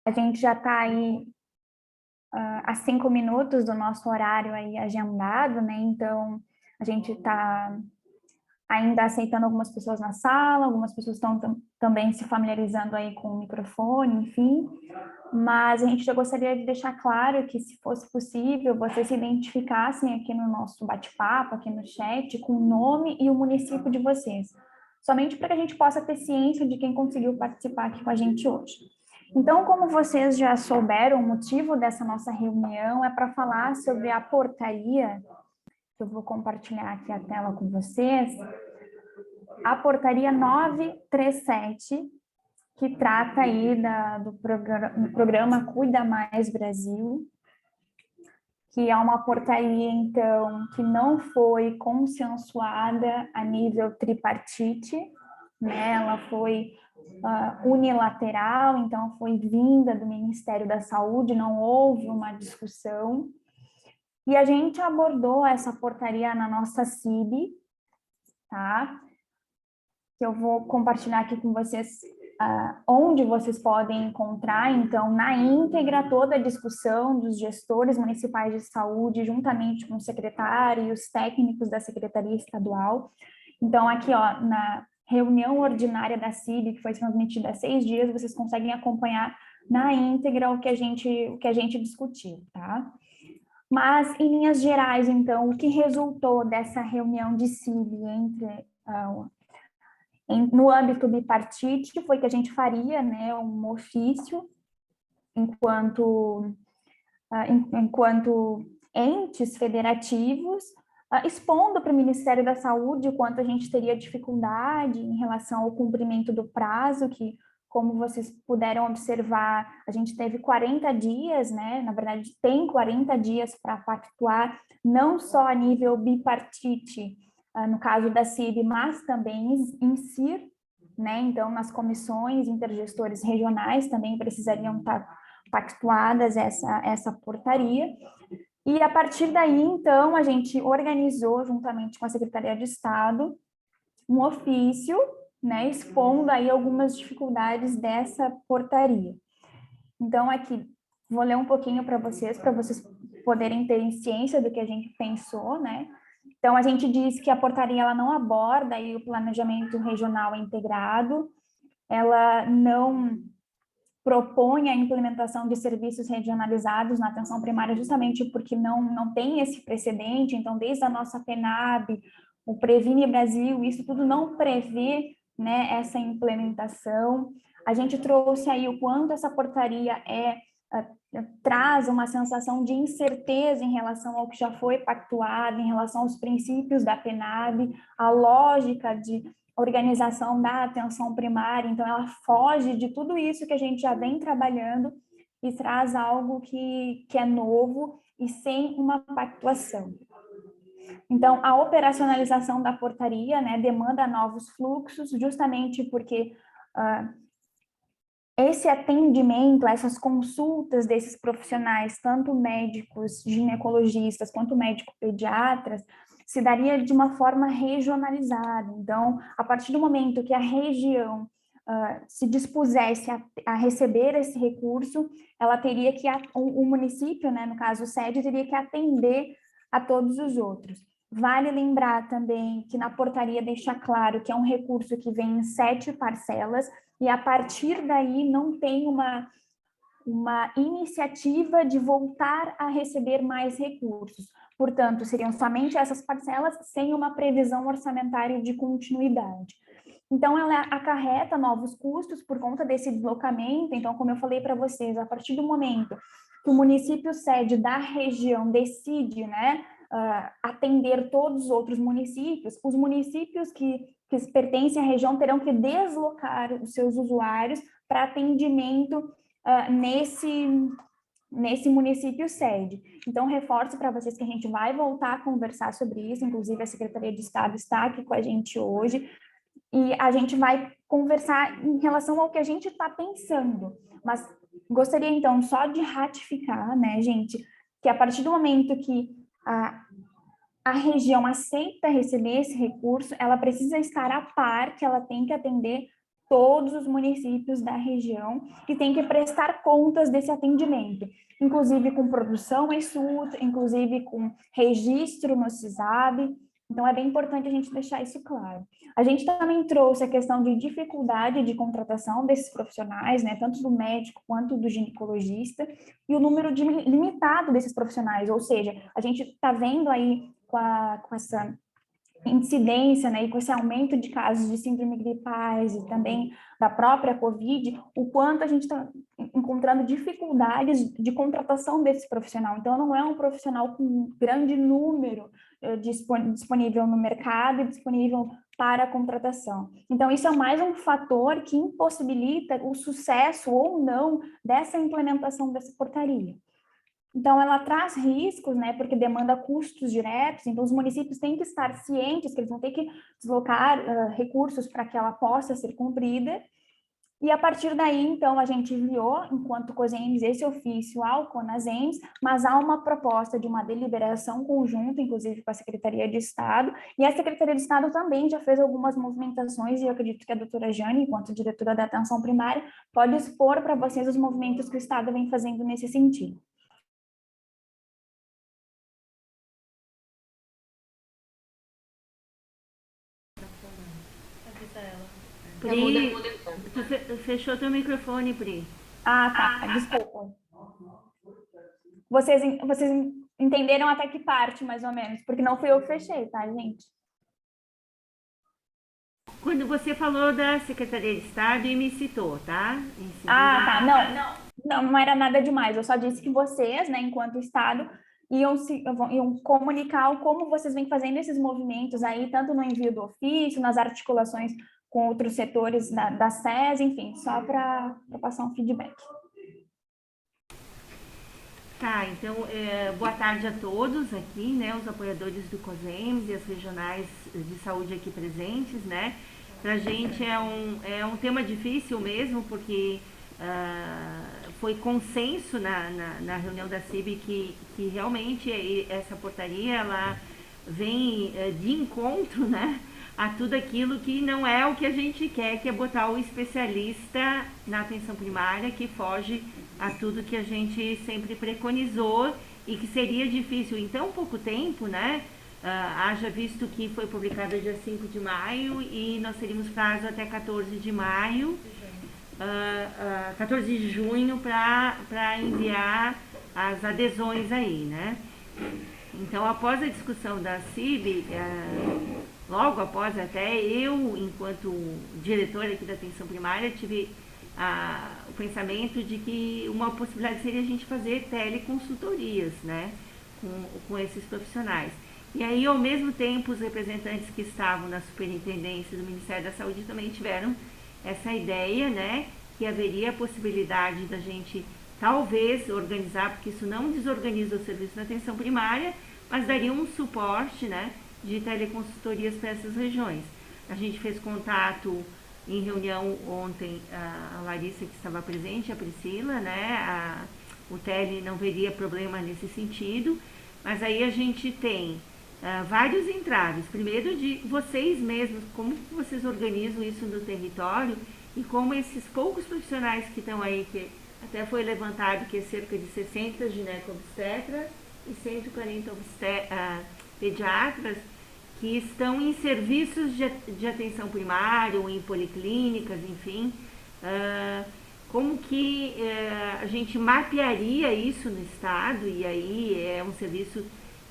A gente já está aí a 5 minutos do nosso horário aí agendado, né? Então, a gente está ainda aceitando algumas pessoas na sala, algumas pessoas estão também se familiarizando aí com o microfone, enfim. Mas a gente já gostaria de deixar claro que, se fosse possível, vocês se identificassem aqui no nosso bate-papo, aqui no chat, com o nome e o município de vocês, somente para que a gente possa ter ciência de quem conseguiu participar aqui com a gente hoje. Então, como vocês já souberam, o motivo dessa nossa reunião é para falar sobre a portaria, que eu vou compartilhar aqui a tela com vocês, a portaria 937, que trata aí do programa Cuida Mais Brasil, que é uma portaria, então, que não foi consensuada a nível tripartite, né? Ela foi unilateral, então foi vinda do Ministério da Saúde, não houve uma discussão. E a gente abordou essa portaria na nossa CIB, tá? Que eu vou compartilhar aqui com vocês onde vocês podem encontrar, então, na íntegra, toda a discussão dos gestores municipais de saúde, juntamente com o secretário e os técnicos da Secretaria Estadual. Então, aqui, ó, na reunião ordinária da CIB, que foi transmitida há 6 dias, vocês conseguem acompanhar na íntegra o que a gente discutiu, tá? Mas, em linhas gerais, então, o que resultou dessa reunião de CIB no âmbito bipartite foi que a gente faria, né, um ofício enquanto entes federativos, expondo para o Ministério da Saúde o quanto a gente teria dificuldade em relação ao cumprimento do prazo, que, como vocês puderam observar, a gente teve 40 dias, né? Na verdade, tem 40 dias para pactuar, não só a nível bipartite, no caso da CIB, mas também em CIR, né? Então, nas comissões intergestores regionais também precisariam estar pactuadas essa portaria. E a partir daí, então, a gente organizou, juntamente com a Secretaria de Estado, um ofício, né, expondo aí algumas dificuldades dessa portaria. Então, aqui, vou ler um pouquinho para vocês poderem ter ciência do que a gente pensou, né? Então, a gente diz que a portaria ela não aborda aí o planejamento regional integrado, ela não propõe a implementação de serviços regionalizados na atenção primária, justamente porque não tem esse precedente. Então, desde a nossa PENAB, o Previne Brasil, isso tudo não prevê, né, essa implementação. A gente trouxe aí o quanto essa portaria traz uma sensação de incerteza em relação ao que já foi pactuado, em relação aos princípios da PENAB, a lógica de organização da atenção primária. Então, ela foge de tudo isso que a gente já vem trabalhando e traz algo que é novo e sem uma pactuação. Então, a operacionalização da portaria, né, demanda novos fluxos, justamente porque esse atendimento, essas consultas desses profissionais, tanto médicos, ginecologistas, quanto médico-pediatras, se daria de uma forma regionalizada. Então, a partir do momento que a região se dispusesse a receber esse recurso, ela teria que, o município, né, no caso o sede, teria que atender a todos os outros. Vale lembrar também que na portaria deixa claro que é um recurso que vem em 7 parcelas, e a partir daí não tem uma iniciativa de voltar a receber mais recursos. Portanto, seriam somente essas parcelas sem uma previsão orçamentária de continuidade. Então, ela acarreta novos custos por conta desse deslocamento. Então, como eu falei para vocês, a partir do momento que o município sede da região decide, né, atender todos os outros municípios, os municípios que pertencem à região terão que deslocar os seus usuários para atendimento nesse município sede. Então, reforço para vocês que a gente vai voltar a conversar sobre isso, inclusive a Secretaria de Estado está aqui com a gente hoje, e a gente vai conversar em relação ao que a gente está pensando. Mas gostaria, então, só de ratificar, né, gente, que a partir do momento que a região aceita receber esse recurso, ela precisa estar a par que ela tem que atender todos os municípios da região que têm que prestar contas desse atendimento, inclusive com produção em SUS, inclusive com registro no CISAB. Então, é bem importante a gente deixar isso claro. A gente também trouxe a questão de dificuldade de contratação desses profissionais, né, tanto do médico quanto do ginecologista, e o número limitado desses profissionais, ou seja, a gente está vendo aí com essa incidência, né, e com esse aumento de casos de síndrome gripais e também da própria Covid, o quanto a gente está encontrando dificuldades de contratação desse profissional. Então, não é um profissional com grande número disponível no mercado e disponível para a contratação. Então, isso é mais um fator que impossibilita o sucesso ou não dessa implementação dessa portaria. Então, ela traz riscos, né, porque demanda custos diretos, então os municípios têm que estar cientes que eles vão ter que deslocar recursos para que ela possa ser cumprida, e a partir daí, então, a gente enviou, enquanto COSEMES, esse ofício ao CONASEMS, mas há uma proposta de uma deliberação conjunta, inclusive com a Secretaria de Estado, e a Secretaria de Estado também já fez algumas movimentações, e eu acredito que a doutora Jane, enquanto diretora da atenção primária, pode expor para vocês os movimentos que o Estado vem fazendo nesse sentido. Pri, tu fechou teu microfone, Pri. Ah, tá, desculpa. Vocês entenderam até que parte, mais ou menos, porque não fui eu que fechei, tá, gente? Quando você falou da Secretaria de Estado e me citou, tá? Ah, tá, não era nada demais, eu só disse que vocês, né, enquanto Estado, iam comunicar como vocês vêm fazendo esses movimentos aí, tanto no envio do ofício, nas articulações com outros setores da SES, enfim, só para passar um feedback. Tá, então, boa tarde a todos aqui, né, os apoiadores do COSEMES e as regionais de saúde aqui presentes, né. Pra gente é um tema difícil mesmo, porque foi consenso na reunião da CIB que realmente essa portaria, ela vem de encontro, né, a tudo aquilo que não é o que a gente quer, que é botar o especialista na atenção primária, que foge a tudo que a gente sempre preconizou e que seria difícil em tão pouco tempo, né? Haja visto que foi publicado dia 5 de maio e nós teríamos prazo até 14 de maio, 14 de junho para enviar as adesões aí, né? Então, após a discussão da CIB, logo após até eu, enquanto diretora aqui da atenção primária, tive o pensamento de que uma possibilidade seria a gente fazer teleconsultorias, né, com esses profissionais. E aí, ao mesmo tempo, os representantes que estavam na superintendência do Ministério da Saúde também tiveram essa ideia, né, que haveria a possibilidade da gente talvez organizar, porque isso não desorganiza o serviço da atenção primária, mas daria um suporte, né, de teleconsultorias para essas regiões. A gente fez contato em reunião ontem, a Larissa que estava presente, a Priscila, né, o tele não veria problema nesse sentido, mas aí a gente tem vários entraves. Primeiro, de vocês mesmos, como vocês organizam isso no território e como esses poucos profissionais que estão aí, que até foi levantado que é cerca de 60 ginecobstetras e 140 pediatras, que estão em serviços de atenção primária ou em policlínicas, enfim, como que a gente mapearia isso no estado, e aí é um serviço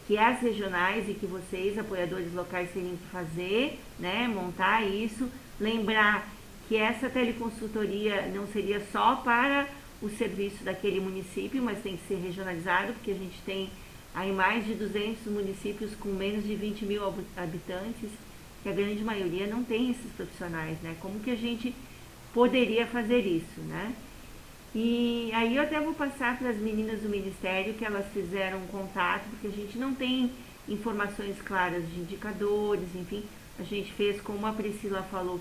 que as regionais e que vocês, apoiadores locais, teriam que fazer, né, montar isso, lembrar que essa teleconsultoria não seria só para o serviço daquele município, mas tem que ser regionalizado, porque a gente tem aí mais de 200 municípios com menos de 20 mil habitantes, que a grande maioria não tem esses profissionais, né? Como que a gente poderia fazer isso, né? E aí eu até vou passar para as meninas do Ministério que elas fizeram um contato, porque a gente não tem informações claras de indicadores, enfim, a gente fez, como a Priscila falou,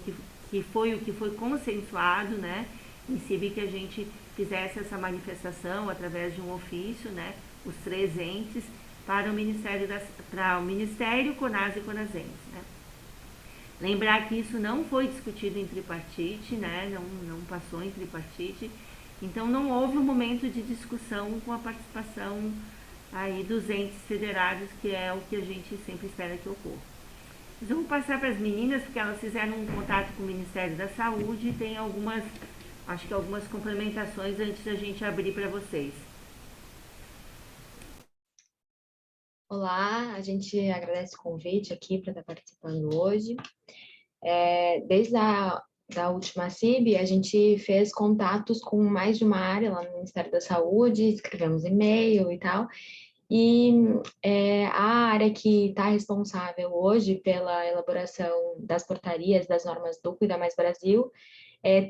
que foi o que foi consensuado, né? Em CIB, que a gente fizesse essa manifestação através de um ofício, né? Os 3 entes, para o Ministério, CONAS e CONASEMS, né? Lembrar que isso não foi discutido em tripartite, né? Não passou em tripartite, então não houve um momento de discussão com a participação aí dos entes federados, que é o que a gente sempre espera que ocorra. Mas eu vou passar para as meninas, porque elas fizeram um contato com o Ministério da Saúde e tem algumas, acho que algumas complementações antes da gente abrir para vocês. Olá, a gente agradece o convite aqui para estar participando hoje. Desde da última CIB, a gente fez contatos com mais de uma área lá no Ministério da Saúde, escrevemos e-mail e tal, e a área que está responsável hoje pela elaboração das portarias, das normas do Cuida Mais Brasil,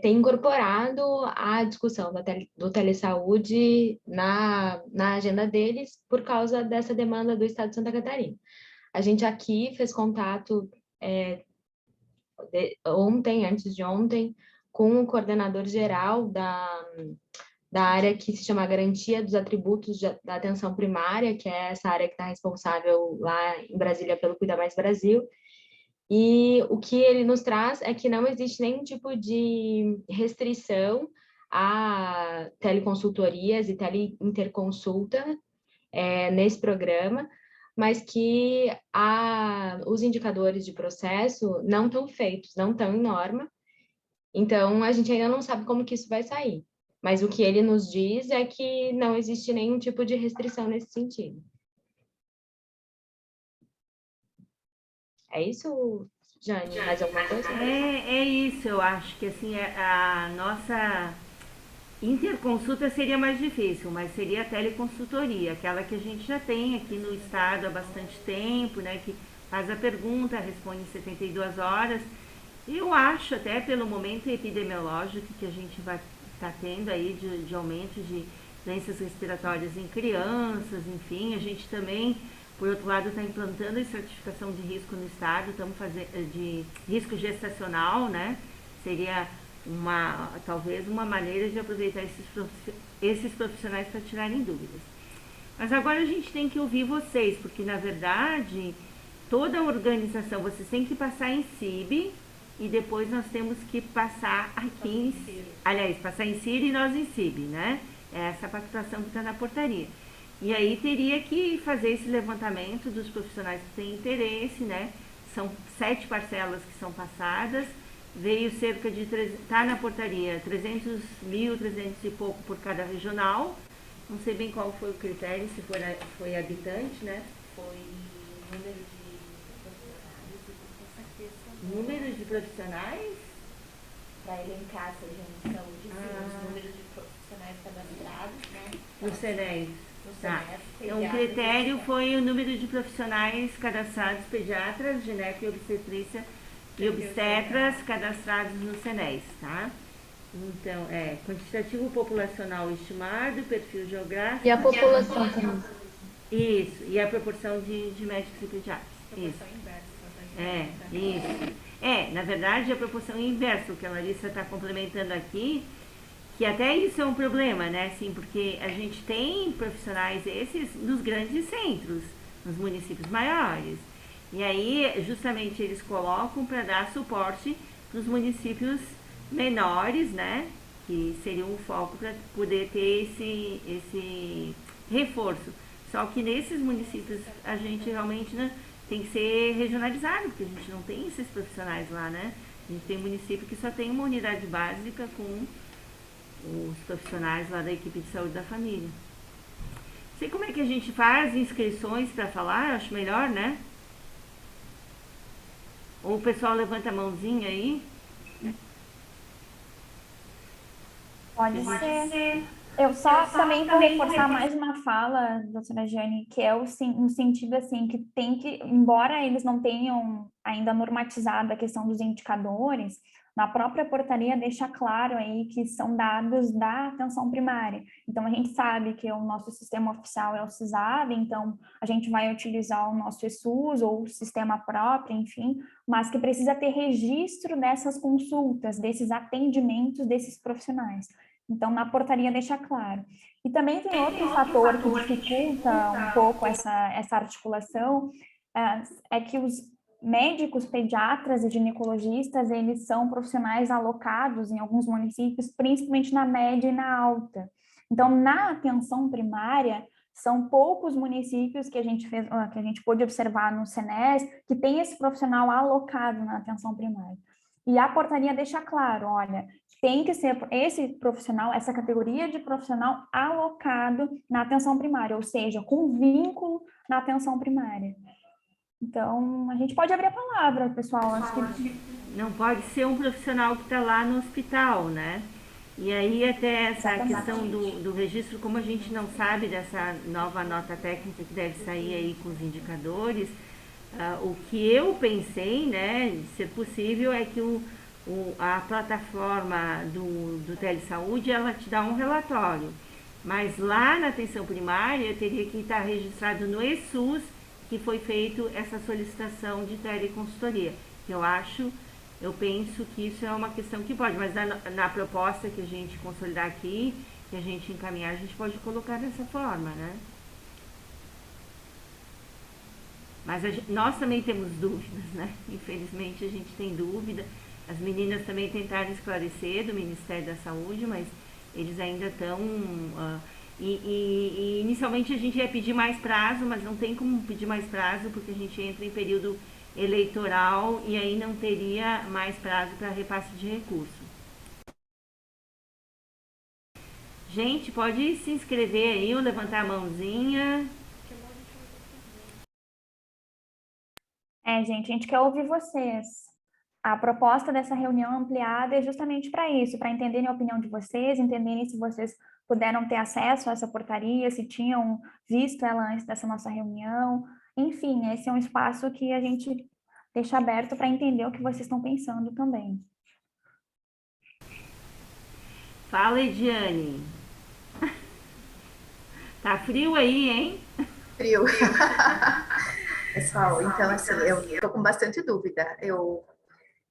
tem incorporado a discussão do telesaúde na agenda deles por causa dessa demanda do Estado de Santa Catarina. A gente aqui fez contato ontem, antes de ontem, com o coordenador geral da área que se chama Garantia dos Atributos da Atenção Primária, que é essa área que está responsável lá em Brasília pelo Cuida Mais Brasil. E o que ele nos traz é que não existe nenhum tipo de restrição a teleconsultorias e teleinterconsulta nesse programa, mas que os indicadores de processo não estão feitos, não estão em norma, então a gente ainda não sabe como que isso vai sair. Mas o que ele nos diz é que não existe nenhum tipo de restrição nesse sentido. É isso, Jane? Mais alguma coisa? É isso, eu acho que assim, a nossa interconsulta seria mais difícil, mas seria a teleconsultoria, aquela que a gente já tem aqui no estado há bastante tempo, né, que faz a pergunta, responde em 72 horas. Eu acho, até pelo momento epidemiológico que a gente vai estar tendo aí de aumento de doenças respiratórias em crianças, enfim, a gente também, por outro lado, está implantando a certificação de risco no estado, estamos fazendo de risco gestacional, né? Seria talvez uma maneira de aproveitar esses profissionais para tirarem dúvidas. Mas agora a gente tem que ouvir vocês, porque na verdade toda a organização vocês têm que passar em CIB e depois nós temos que passar aqui passar em CIR e nós em CIB, né? É essa pactuação que está na portaria. E aí teria que fazer esse levantamento dos profissionais que têm interesse, né? São 7 parcelas que são passadas, veio cerca de, está na portaria, 300 e pouco por cada regional. Não sei bem qual foi o critério, se foi habitante, né? Foi número de profissionais? para elencar essa região de saúde, os números de profissionais cadastrados, né? No CENES. Tá. CENES, Então, o critério foi o número de profissionais cadastrados, pediatras, gineco e obstetrícia e obstetras cadastrados no CENES, tá? Então, quantitativo populacional estimado, perfil geográfico. E a população também. Isso, e a proporção de médicos e pediatras. Isso. Isso. Na verdade, a proporção inversa, o que a Larissa está complementando aqui, que até isso é um problema, né? Assim, porque a gente tem profissionais esses nos grandes centros, nos municípios maiores. E aí, justamente, eles colocam para dar suporte nos municípios menores, né? Que seria um foco para poder ter esse reforço. Só que nesses municípios a gente realmente, né, tem que ser regionalizado, porque a gente não tem esses profissionais lá, né? A gente tem município que só tem uma unidade básica com os profissionais lá da equipe de saúde da família. Não sei como é que a gente faz inscrições para falar, acho melhor, né? Ou o pessoal levanta a mãozinha aí. Pode ser. Eu só também vou reforçar mais uma fala, doutora Jane, que é no sentido assim, que tem que, embora eles não tenham ainda normatizado a questão dos indicadores, na própria portaria deixa claro aí que são dados da atenção primária. Então, a gente sabe que o nosso sistema oficial é o CISAB, então a gente vai utilizar o nosso ESUS ou o sistema próprio, enfim, mas que precisa ter registro dessas consultas, desses atendimentos desses profissionais. Então, na portaria deixa claro. E também tem outro fator que dificulta um pouco essa articulação, é que médicos, pediatras e ginecologistas, eles são profissionais alocados em alguns municípios, principalmente na média e na alta. Então, na atenção primária, são poucos municípios que a gente pôde observar no SENES que tem esse profissional alocado na atenção primária. E a portaria deixa claro, olha, tem que ser esse profissional, essa categoria de profissional alocado na atenção primária, ou seja, com vínculo na atenção primária. Então, a gente pode abrir a palavra, pessoal. Acho que... Não pode ser um profissional que está lá no hospital, né? E aí até essa questão do registro, como a gente não sabe dessa nova nota técnica que deve sair aí com os indicadores, o que eu pensei, né, de ser possível, é que a plataforma do Telesaúde, ela te dá um relatório. Mas lá na atenção primária, teria que estar registrado no ESUS que foi feito essa solicitação de teleconsultoria. Eu penso que isso é uma questão que pode, mas na proposta que a gente consolidar aqui, que a gente encaminhar, a gente pode colocar dessa forma, né? Mas nós também temos dúvidas, né? Infelizmente a gente tem dúvida. As meninas também tentaram esclarecer do Ministério da Saúde, mas eles ainda estão... E inicialmente a gente ia pedir mais prazo, mas não tem como pedir mais prazo, porque a gente entra em período eleitoral e aí não teria mais prazo para repasse de recurso. Gente, pode se inscrever aí ou levantar a mãozinha. Gente, a gente quer ouvir vocês. A proposta dessa reunião ampliada é justamente para isso, para entenderem a opinião de vocês, entenderem se vocês puderam ter acesso a essa portaria, se tinham visto ela antes dessa nossa reunião. Enfim, esse é um espaço que a gente deixa aberto para entender o que vocês estão pensando também. Fala, Ediane. Tá frio aí, hein? Frio. Pessoal, então assim, eu tô com bastante dúvida. Eu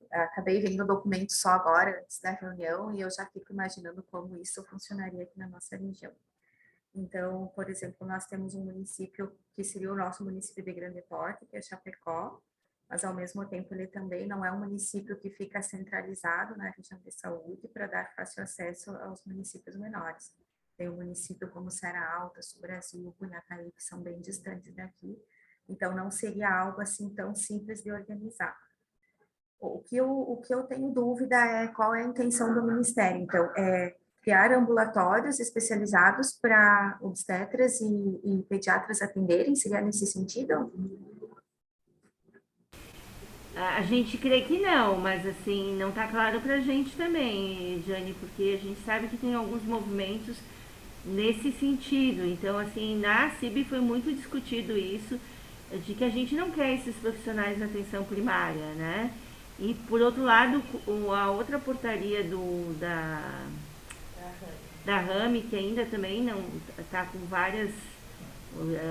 acabei vendo o documento só agora, antes da reunião, e eu já fico imaginando como isso funcionaria aqui na nossa região. Então, por exemplo, nós temos um município que seria o nosso município de grande porte, que é Chapecó, mas ao mesmo tempo ele também não é um município que fica centralizado na região de saúde para dar fácil acesso aos municípios menores. Tem um município como Serra Alta, Sul Brasil, Cunhataí, que são bem distantes daqui, então não seria algo assim tão simples de organizar. O que eu tenho dúvida é qual é a intenção do Ministério. Então, é criar ambulatórios especializados para obstetras e pediatras atenderem, seria nesse sentido? A gente crê que não, mas assim, não está claro para a gente também, Jane, porque a gente sabe que tem alguns movimentos nesse sentido. Então, assim, na CIB foi muito discutido isso, de que a gente não quer esses profissionais na atenção primária, né? E, por outro lado, a outra portaria da RAMI, que ainda também não está com várias...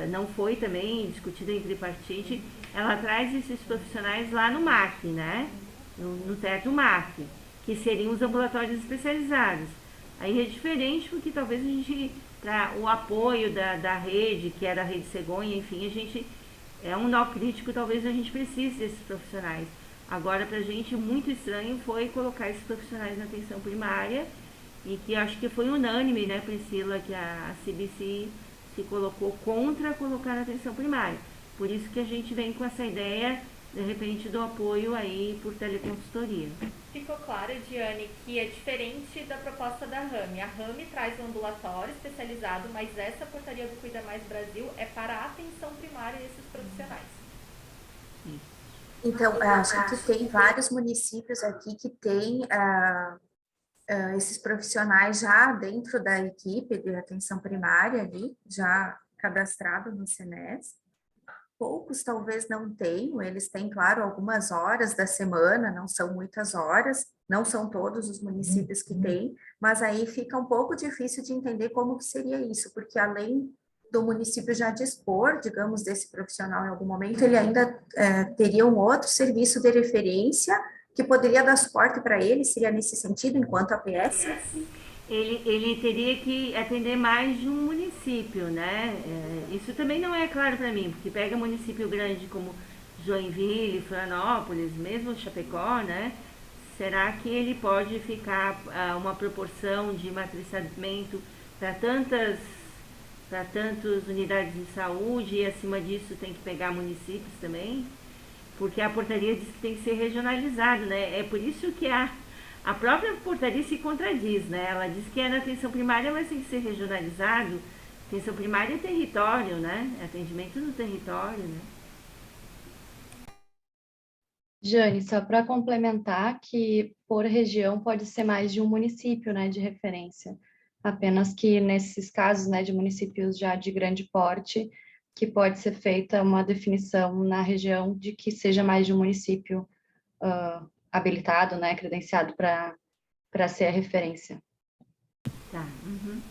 não foi também discutida em tripartite, ela traz esses profissionais lá no MAC, né? No teto MAC, que seriam os ambulatórios especializados. Aí é diferente porque talvez a gente, para o apoio da rede, que era a Rede Cegonha, enfim, a gente... É um nó crítico, talvez a gente precise desses profissionais. Agora, para a gente, muito estranho foi colocar esses profissionais na atenção primária e que acho que foi unânime, né, Priscila, que a CBC se colocou contra colocar na atenção primária. Por isso que a gente vem com essa ideia, de repente, do apoio aí por teleconsultoria. Ficou claro, Diane, que é diferente da proposta da RAMI. A RAMI traz um ambulatório especializado, mas essa portaria do Cuida Mais Brasil é para a atenção primária desses profissionais. Então, a gente tem vários municípios aqui que têm esses profissionais já dentro da equipe de atenção primária ali, já cadastrado no SENES. Poucos talvez não tenham, eles têm, claro, algumas horas da semana, não são muitas horas, não são todos os municípios que têm, mas aí fica um pouco difícil de entender como que seria isso, porque além do município já dispor, digamos, desse profissional em algum momento, ele ainda teria um outro serviço de referência que poderia dar suporte para ele, seria nesse sentido, enquanto APS? Ele teria que atender mais de um município, né? Isso também não é claro para mim, porque pega município grande como Joinville, Florianópolis, mesmo Chapecó, né? Será que ele pode ficar uma proporção de matriciamento para tantas unidades de saúde e acima disso tem que pegar municípios também? Porque a portaria diz que tem que ser regionalizado, né? É por isso que a própria portaria se contradiz, né? Ela diz que é na atenção primária, mas tem que ser regionalizado. Atenção primária é território, né? É atendimento no território, né? Jane, só para complementar que por região pode ser mais de um município, né, de referência. Apenas que nesses casos, né, de municípios já de grande porte, que pode ser feita uma definição na região de que seja mais de um município habilitado, né, credenciado para ser a referência. Tá. Uhum.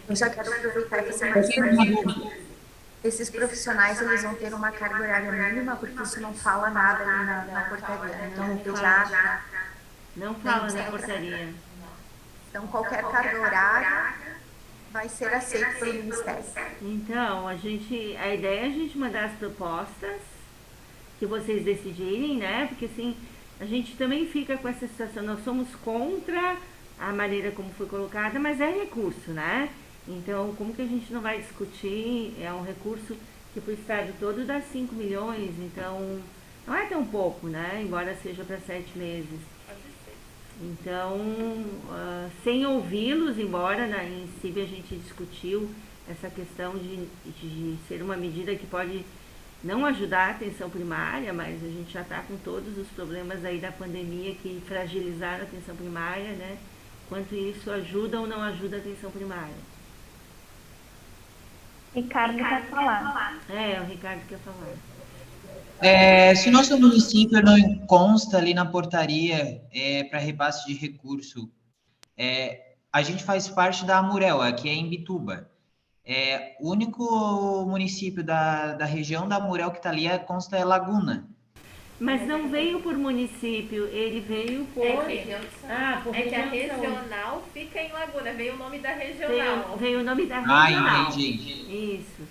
Eu já quero aproveitar e fazer mais perguntas. Esses profissionais, eles vão ter uma carga horária mínima, porque isso não fala nada ali na portaria, né? Então, o pediatra... Não fala na portaria. Então, qualquer carga horária vai ser aceita pelo Ministério. Então, a ideia é a gente mandar as propostas, que vocês decidirem, né? Porque assim, a gente também fica com essa situação, nós somos contra a maneira como foi colocada, mas é recurso, né? Então, como que a gente não vai discutir? É um recurso que para o estado todo dá 5 milhões, então não é tão pouco, né? Embora seja para 7 meses. Então, sem ouvi-los, embora em CIB a gente discutiu essa questão de ser uma medida que pode não ajudar a atenção primária, mas a gente já está com todos os problemas aí da pandemia que fragilizaram a atenção primária, né? Quanto isso ajuda ou não ajuda a atenção primária. Ricardo quer falar. O Ricardo quer falar. Se o nosso município não consta ali na portaria para repasse de recurso, a gente faz parte da Amurel, aqui é em Imbituba. O único município da região da Amurel que está ali consta é Laguna. Mas não veio por município, ele veio por... por região que a regional fica em Laguna, veio o nome da regional. Veio o nome da regional. Entendi. Isso.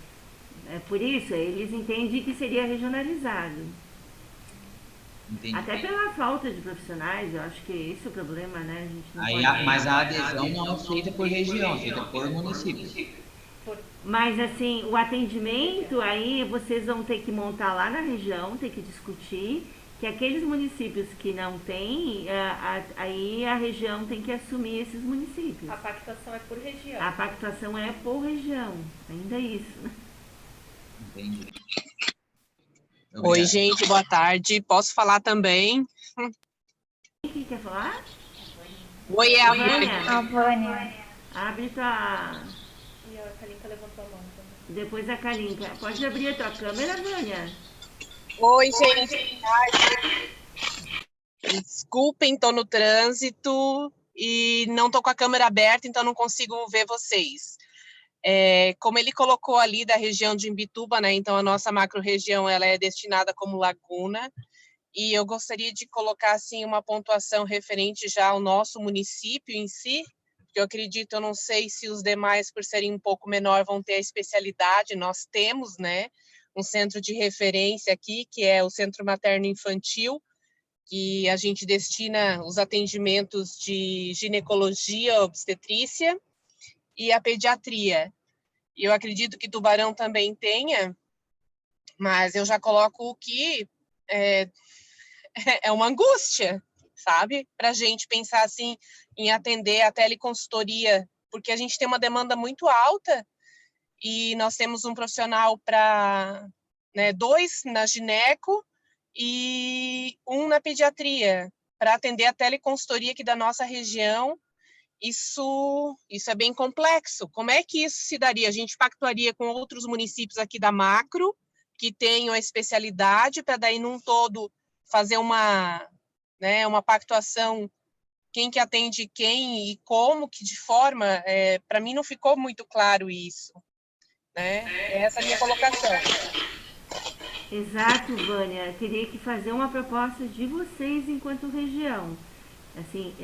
É por isso, eles entendem que seria regionalizado. Entendi. Até pela falta de profissionais, eu acho que esse é o problema, né? A gente não Mas a adesão não é feita por região, é feita por município. Mas, assim, o atendimento, aí vocês vão ter que montar lá na região, ter que discutir, que aqueles municípios que não têm, aí a região tem que assumir esses municípios. A pactuação é por região. A pactuação é por região, ainda isso, né? Entendi. Oi, gente, boa tarde. Posso falar também? Quem quer falar? Oi, é a Vânia. A Vânia. Abre tua... E a Kalinka levantou a mão também. Depois a Kalinka. Pode abrir a tua câmera, Vânia? Oi, gente. Desculpem, tô no trânsito e não tô com a câmera aberta, então não consigo ver vocês. Como ele colocou ali da região de Imbituba, né? Então a nossa macro-região ela é destinada como Laguna, e eu gostaria de colocar assim uma pontuação referente já ao nosso município em si, porque eu acredito, eu não sei se os demais, por serem um pouco menor, vão ter a especialidade. Nós temos, né, um centro de referência aqui, que é o Centro Materno Infantil, que a gente destina os atendimentos de ginecologia, obstetrícia e a pediatria. E eu acredito que Tubarão também tenha, mas eu já coloco que é uma angústia, sabe? Para a gente pensar assim em atender a teleconsultoria, porque a gente tem uma demanda muito alta e nós temos um profissional para 2 na gineco e 1 na pediatria, para atender a teleconsultoria aqui da nossa região. Isso é bem complexo. Como é que isso se daria? A gente pactuaria com outros municípios aqui da macro, que tenham a especialidade, para daí, num todo, fazer uma pactuação, quem que atende quem e como, que de forma, para mim não ficou muito claro isso. Né? Essa é a minha colocação. Exato, Vânia. Teria que fazer uma proposta de vocês enquanto região. assim,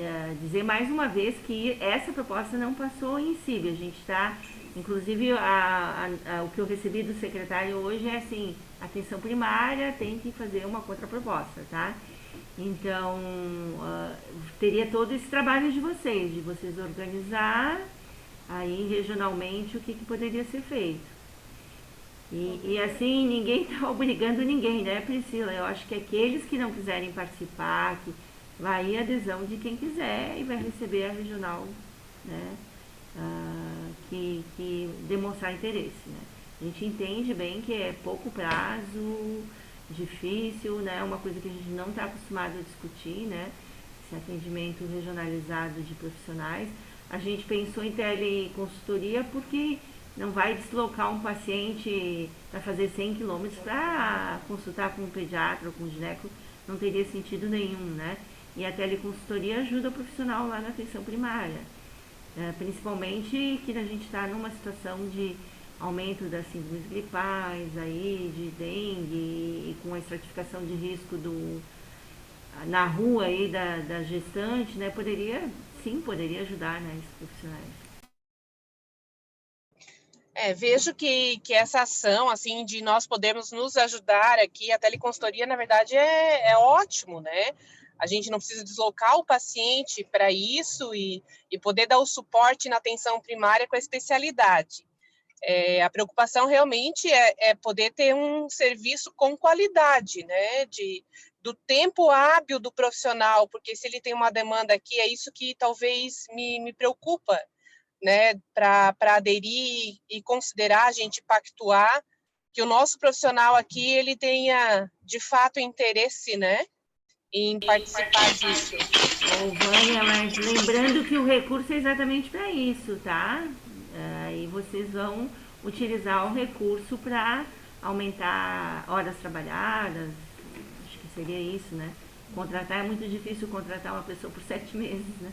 dizer mais uma vez que essa proposta não passou em CIB. A gente está, inclusive, o que eu recebi do secretário hoje é assim, atenção primária tem que fazer uma contraproposta, tá? Então, teria todo esse trabalho de vocês organizar aí regionalmente o que poderia ser feito. E assim, ninguém está obrigando ninguém, né, Priscila? Eu acho que aqueles que não quiserem participar, que vai a adesão de quem quiser e vai receber a regional, né, que demonstrar interesse, né? A gente entende bem que é pouco prazo, difícil, né, uma coisa que a gente não está acostumado a discutir, né, esse atendimento regionalizado de profissionais. A gente pensou em teleconsultoria porque não vai deslocar um paciente para fazer 100 quilômetros para consultar com um pediatra ou com um gineco, não teria sentido nenhum, né? E a teleconsultoria ajuda o profissional lá na atenção primária, principalmente que a gente está numa situação de aumento das síndromes gripais, aí, de dengue, e com a estratificação de risco na rua aí da gestante, né? Poderia ajudar, né, esses profissionais. Vejo que essa ação, assim, de nós podermos nos ajudar aqui, a teleconsultoria, na verdade, é ótimo, né? A gente não precisa deslocar o paciente para isso e poder dar o suporte na atenção primária com a especialidade. A preocupação realmente é poder ter um serviço com qualidade, né? Do tempo hábil do profissional, porque se ele tem uma demanda aqui, é isso que talvez me preocupa, né, para aderir e considerar, a gente pactuar que o nosso profissional aqui ele tenha de fato interesse, né, em participar disso. Vânia, mas lembrando que o recurso é exatamente para isso, tá? E vocês vão utilizar o recurso para aumentar horas trabalhadas, acho que seria isso, né? Contratar é muito difícil contratar uma pessoa por 7 meses, né?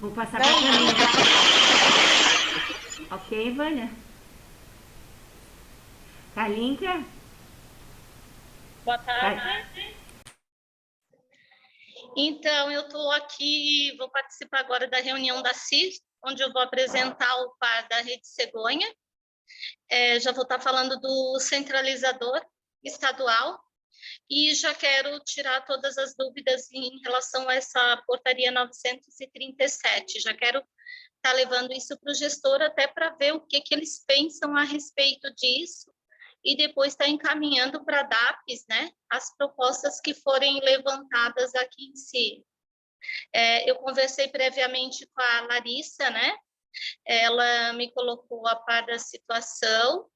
Vou passar para a Kalinka. Ok, Vânia? Kalinka? Boa tarde. Então, eu estou aqui, vou participar agora da reunião da CIS, onde eu vou apresentar o par da Rede Cegonha. Já vou estar falando do centralizador estadual e já quero tirar todas as dúvidas em relação a essa portaria 937. Já quero estar levando isso para o gestor até para ver o que eles pensam a respeito disso e depois estar encaminhando para a DAPES, né, as propostas que forem levantadas aqui em si. Eu conversei previamente com a Larissa, né, ela me colocou a par da situação.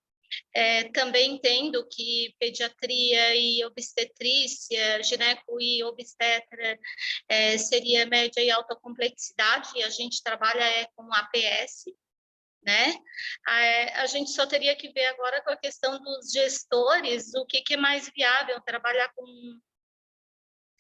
Também entendo que pediatria e obstetrícia, gineco e obstetra seria média e alta complexidade, e a gente trabalha com APS, né? A gente só teria que ver agora com a questão dos gestores, o que é mais viável, trabalhar com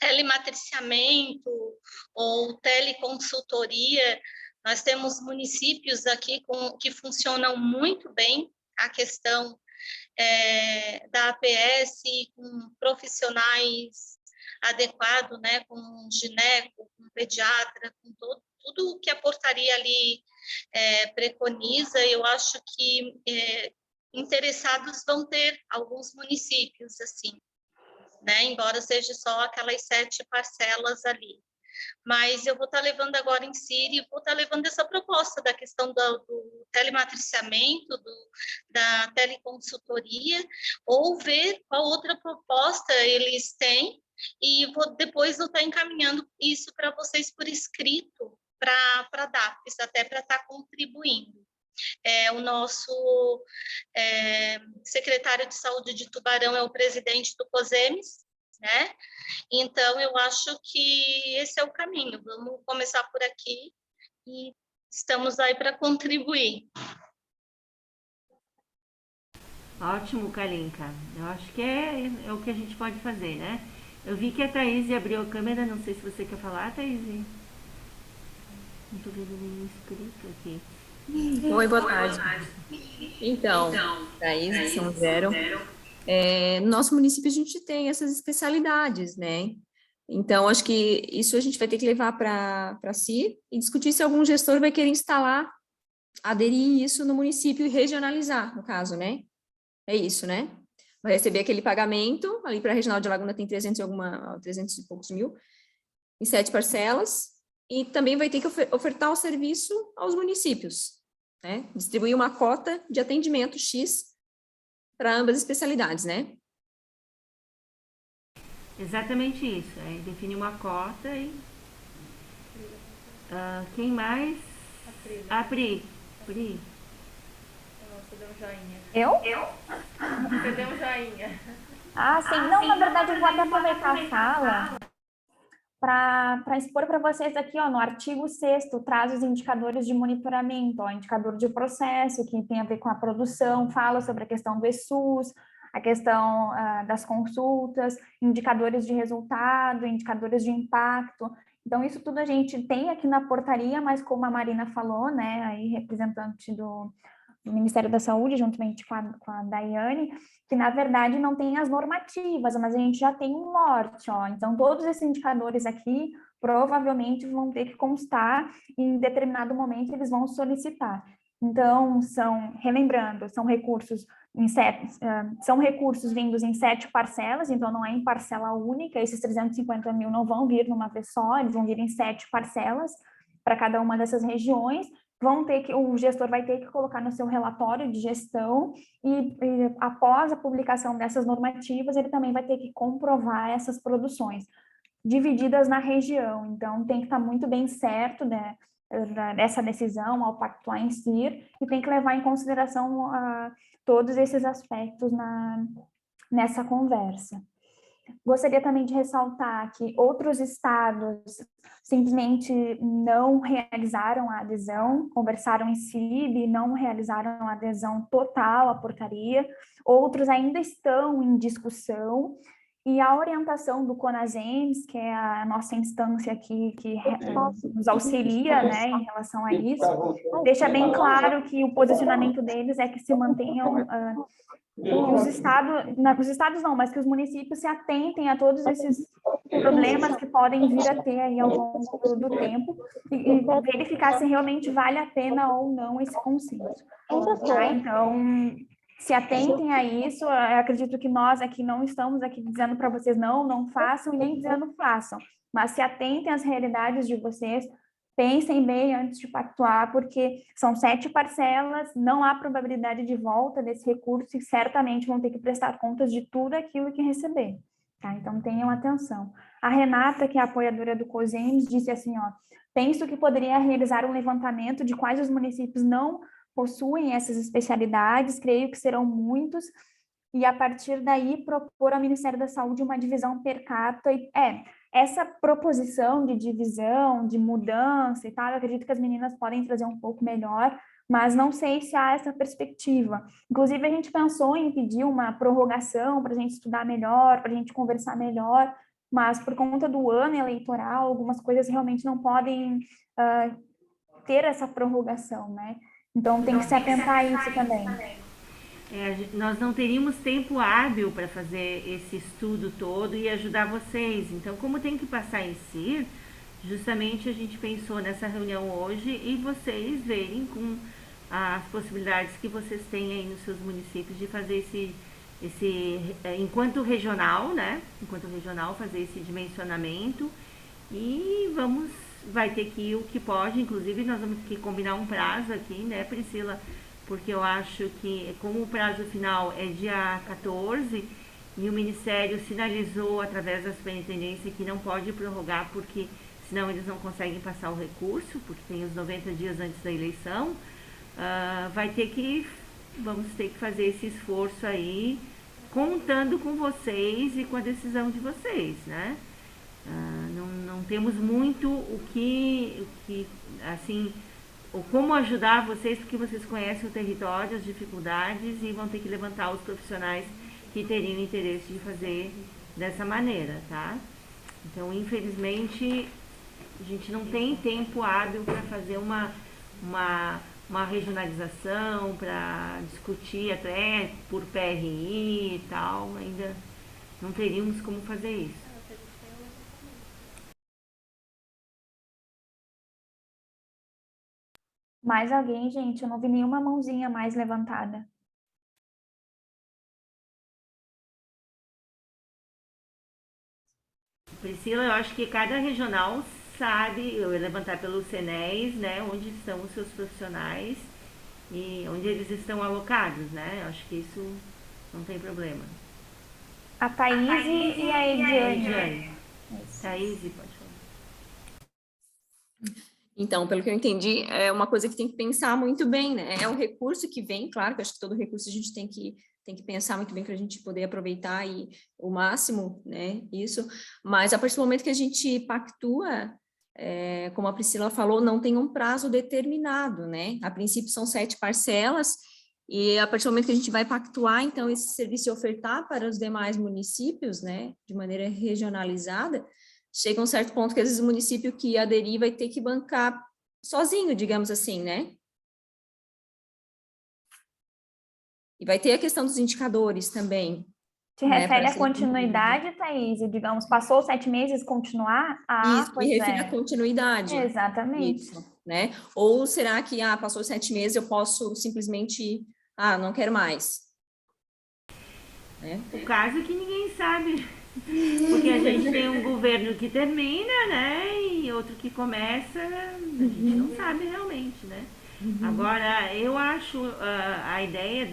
telematriciamento ou teleconsultoria. Nós temos municípios aqui que funcionam muito bem a questão da APS, com profissionais adequados, né, com gineco, com pediatra, com tudo o que a portaria ali preconiza. Eu acho que interessados vão ter alguns municípios, assim, né, embora seja só aquelas 7 parcelas ali. Mas eu vou estar levando agora em Síria, vou estar levando essa proposta da questão do telematriciamento, da teleconsultoria, ou ver qual outra proposta eles têm, e depois vou estar encaminhando isso para vocês por escrito, para a DAPES, até para estar contribuindo. O nosso secretário de saúde de Tubarão é o presidente do COSEMES, né? Então, eu acho que esse é o caminho. Vamos começar por aqui e estamos aí para contribuir. Ótimo, Kalinka. Eu acho que é o que a gente pode fazer, né? Eu vi que a Thaís abriu a câmera, não sei se você quer falar, Thaís. Não estou vendo nenhum inscrito aqui. Oi, boa tarde. Então, Thaís de São Zero. No nosso município a gente tem essas especialidades, né? Então, acho que isso a gente vai ter que levar para si e discutir se algum gestor vai querer instalar, aderir isso no município e regionalizar, no caso, né? É isso, né? Vai receber aquele pagamento, ali para a Regional de Laguna tem 300 e poucos mil, em 7 parcelas, e também vai ter que ofertar o serviço aos municípios, né? Distribuir uma cota de atendimento X para ambas as especialidades, né? Exatamente isso, definir uma cota e... quem mais? A Pri. Você deu um joinha. Eu? Você deu um joinha. Ah, sim. Não, na verdade, eu vou até aproveitar a fala para expor para vocês aqui, ó, no artigo 6º, traz os indicadores de monitoramento, ó, indicador de processo, que tem a ver com a produção, fala sobre a questão do ESUS, a questão das consultas, indicadores de resultado, indicadores de impacto. Então, isso tudo a gente tem aqui na portaria, mas como a Marina falou, né, aí representante do Ministério da Saúde, juntamente com a Daiane, que na verdade não tem as normativas, mas a gente já tem um norte, ó. Então, todos esses indicadores aqui provavelmente vão ter que constar e em determinado momento eles vão solicitar. Então, relembrando, são recursos vindos em 7 parcelas, então não é em parcela única, esses 350 mil não vão vir numa vez só, eles vão vir em 7 parcelas para cada uma dessas regiões. O gestor vai ter que colocar no seu relatório de gestão e após a publicação dessas normativas, ele também vai ter que comprovar essas produções divididas na região. Então, tem que estar muito bem certo, né, dessa decisão ao pactuar em si, e tem que levar em consideração todos esses aspectos nessa conversa. Gostaria também de ressaltar que outros estados simplesmente não realizaram a adesão, conversaram em CIB e não realizaram a adesão total à portaria, outros ainda estão em discussão, e a orientação do CONASEMS, que é a nossa instância aqui que nos auxilia, né, em relação a isso, deixa bem claro que o posicionamento deles é que se mantenham... que os estados não, mas que os municípios se atentem a todos esses problemas que podem vir a ter aí ao longo do tempo e verificar se realmente vale a pena ou não esse consenso. Tá? Então, se atentem a isso. Eu acredito que nós aqui não estamos aqui dizendo para vocês não façam e nem dizendo façam, mas se atentem às realidades de vocês. Pensem bem antes de pactuar, porque são 7 parcelas, não há probabilidade de volta desse recurso e certamente vão ter que prestar contas de tudo aquilo que receber. Tá? Então, tenham atenção. A Renata, que é a apoiadora do COSEMS, disse assim, ó, penso que poderia realizar um levantamento de quais os municípios não possuem essas especialidades, creio que serão muitos, e a partir daí propor ao Ministério da Saúde uma divisão per capita. Essa proposição de divisão, de mudança e tal, eu acredito que as meninas podem trazer um pouco melhor, mas não sei se há essa perspectiva. Inclusive, a gente pensou em pedir uma prorrogação para a gente estudar melhor, para a gente conversar melhor, mas por conta do ano eleitoral, algumas coisas realmente não podem ter essa prorrogação, né? Então, tem que se atentar a isso também. Nós não teríamos tempo hábil para fazer esse estudo todo e ajudar vocês. Então, como tem que passar em si, justamente a gente pensou nessa reunião hoje e vocês verem com as possibilidades que vocês têm aí nos seus municípios de fazer enquanto regional, né? Enquanto regional, fazer esse dimensionamento e vai ter que ir o que pode, inclusive nós vamos ter que combinar um prazo aqui, né, Priscila? Porque eu acho que, como o prazo final é dia 14, e o Ministério sinalizou através da superintendência que não pode prorrogar, porque senão eles não conseguem passar o recurso, porque tem os 90 dias antes da eleição, vamos ter que fazer esse esforço aí, contando com vocês e com a decisão de vocês, né? Não temos muito como ajudar vocês, porque vocês conhecem o território, as dificuldades e vão ter que levantar os profissionais que teriam interesse de fazer dessa maneira, tá? Então, infelizmente, a gente não tem tempo hábil para fazer uma uma regionalização para discutir até por PRI e tal, ainda não teríamos como fazer isso. Mais alguém, gente? Eu não vi nenhuma mãozinha mais levantada. Priscila, eu acho que cada regional sabe, eu ia levantar pelo CENES, né, onde estão os seus profissionais e onde eles estão alocados, né? Eu acho que isso não tem problema. A Thaís e a Ediane. Ediane. Thaís, pode falar. Então, pelo que eu entendi, é uma coisa que tem que pensar muito bem, né? É um recurso que vem, claro, que eu acho que todo recurso a gente tem que pensar muito bem para a gente poder aproveitar e o máximo, né? Isso. Mas a partir do momento que a gente pactua, como a Priscila falou, não tem um prazo determinado, né? A princípio são 7 parcelas, e a partir do momento que a gente vai pactuar, então, esse serviço e ofertar para os demais municípios, né? De maneira regionalizada, chega um certo ponto que às vezes o município que aderir vai ter que bancar sozinho, digamos assim, né? E vai ter a questão dos indicadores também. Te refere à continuidade, Thaís? Digamos, passou 7 meses, continuar? Isso, me refere à continuidade. Exatamente. Isso, né? Ou será que, passou 7 meses, eu posso simplesmente, não quero mais? Né? O caso é que ninguém sabe, porque a gente tem um governo que termina, né, e outro que começa, a gente não sabe realmente, né? Agora, eu acho a ideia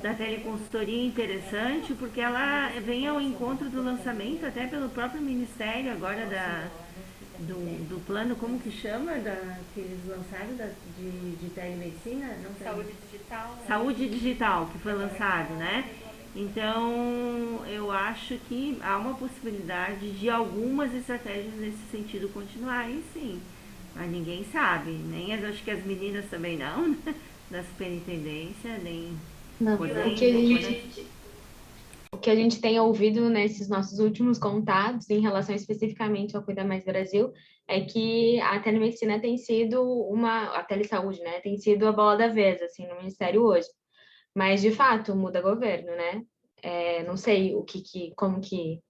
da teleconsultoria interessante, porque ela vem ao encontro do lançamento, até pelo próprio Ministério, agora do plano, como que chama, que eles lançaram de telemedicina? Não sei. Saúde digital. Saúde digital, que foi lançado, né? Então, eu acho que há uma possibilidade de algumas estratégias nesse sentido continuarem, sim. Mas ninguém sabe, nem acho que as meninas também não, né? Da superintendência, nem... Não, o que a gente tem ouvido nesses nossos últimos contatos, em relação especificamente ao Cuida Mais Brasil, é que a telemedicina tem sido a telesaúde, né, tem sido a bola da vez, assim, no Ministério hoje. Mas, de fato, muda governo, né? Não sei como que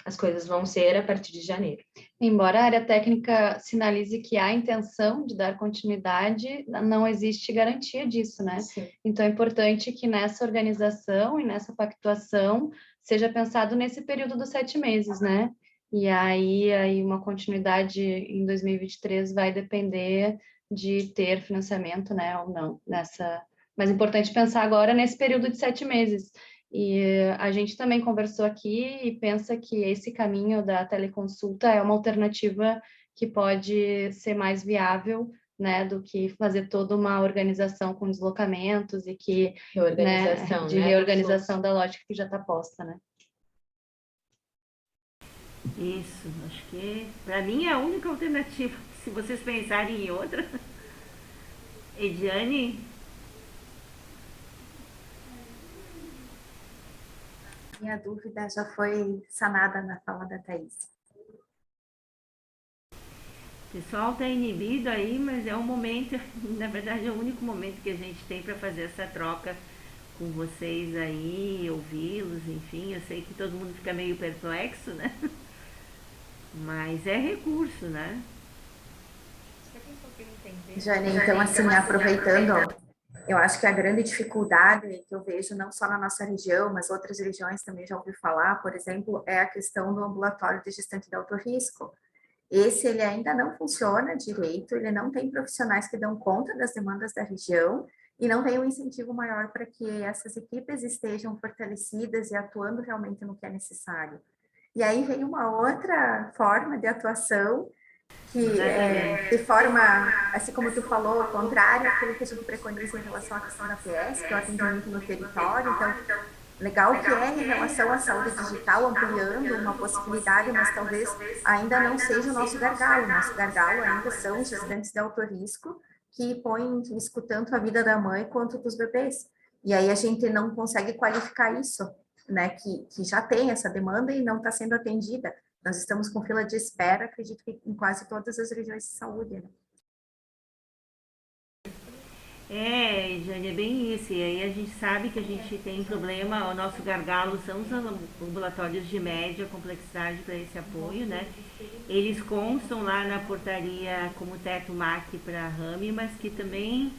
as coisas vão ser a partir de janeiro. Embora a área técnica sinalize que há intenção de dar continuidade, não existe garantia disso, né? Sim. Então é importante que nessa organização e nessa pactuação seja pensado nesse período dos 7 meses, né? E aí uma continuidade em 2023 vai depender de ter financiamento, né, ou não, nessa... Mas é importante pensar agora nesse período de 7 meses. E a gente também conversou aqui e pensa que esse caminho da teleconsulta é uma alternativa que pode ser mais viável, né, do que fazer toda uma organização com deslocamentos e que reorganização da lógica que já está posta, né? Isso, acho que para mim é a única alternativa. Se vocês pensarem em outra, Ediane. Minha dúvida já foi sanada na fala da Thaís. O pessoal está inibido aí, mas é um momento, na verdade é o único momento que a gente tem para fazer essa troca com vocês aí, ouvi-los, enfim, eu sei que todo mundo fica meio perplexo, né? Mas é recurso, né? Jane, então assim, aproveitando, eu acho que a grande dificuldade que eu vejo, não só na nossa região, mas outras regiões também já ouvi falar, por exemplo, é a questão do ambulatório de gestante de alto risco. Esse, ele ainda não funciona direito, ele não tem profissionais que dão conta das demandas da região e não tem um incentivo maior para que essas equipes estejam fortalecidas e atuando realmente no que é necessário. E aí vem uma outra forma de atuação que de forma, assim como tu falou, contrária àquilo que a gente preconiza em relação à questão da PS, que é o atendimento no território. Então, legal que é em relação à saúde digital, ampliando uma possibilidade, mas talvez ainda não seja o nosso gargalo. Nosso gargalo ainda são os gestantes de alto risco, que põem em risco tanto a vida da mãe quanto dos bebês. E aí a gente não consegue qualificar isso, né, que já tem essa demanda e não está sendo atendida. Nós estamos com fila de espera, acredito que em quase todas as regiões de saúde. Né? Jane, é bem isso. E aí a gente sabe que a gente tem problema, o nosso gargalo são os ambulatórios de média complexidade para esse apoio, né? Eles constam lá na portaria como teto MAC para a RAMI, mas que também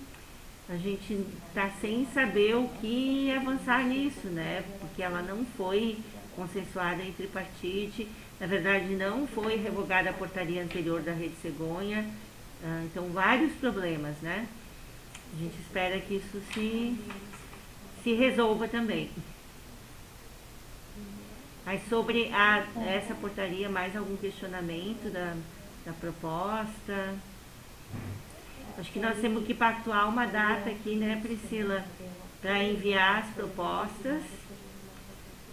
a gente está sem saber o que avançar nisso, né? Porque ela não foi consensuada em tripartite, na verdade não foi revogada a portaria anterior da Rede Cegonha, então vários problemas, né? A gente espera que isso se resolva também. Mas sobre essa portaria, mais algum questionamento da proposta? Acho que nós temos que pactuar uma data aqui, né, Priscila, para enviar as propostas,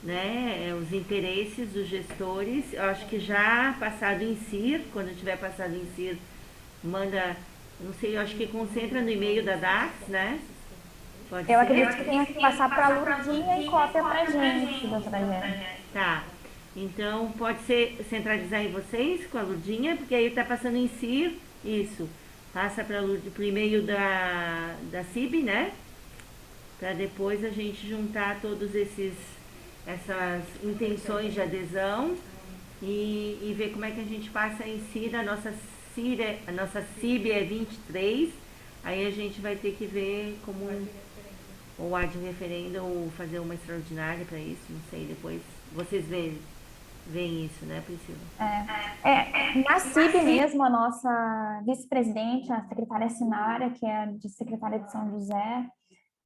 né, os interesses dos gestores. Eu acho que já passado em CIR, quando tiver passado em CIR, manda, não sei, eu acho que concentra no e-mail da DAX, né? Pode Eu ser? acredito que tenha que passar para a Lurdinha e cópia para a gente, doutora Jane. Tá. Então, pode ser centralizar em vocês com a Lurdinha, porque aí está passando em CIR, isso. Passa para o e-mail da CIB, né? Para depois a gente juntar todos essas intenções de adesão e ver como é que a gente passa em CIR. A nossa CIB é 23, aí a gente vai ter que ver como ou há de referendo ou fazer uma extraordinária para isso, não sei, depois vocês veem isso, né, Priscila? Na CIB mesmo, a nossa vice-presidente, a secretária Sinara, que é a de secretária de São José,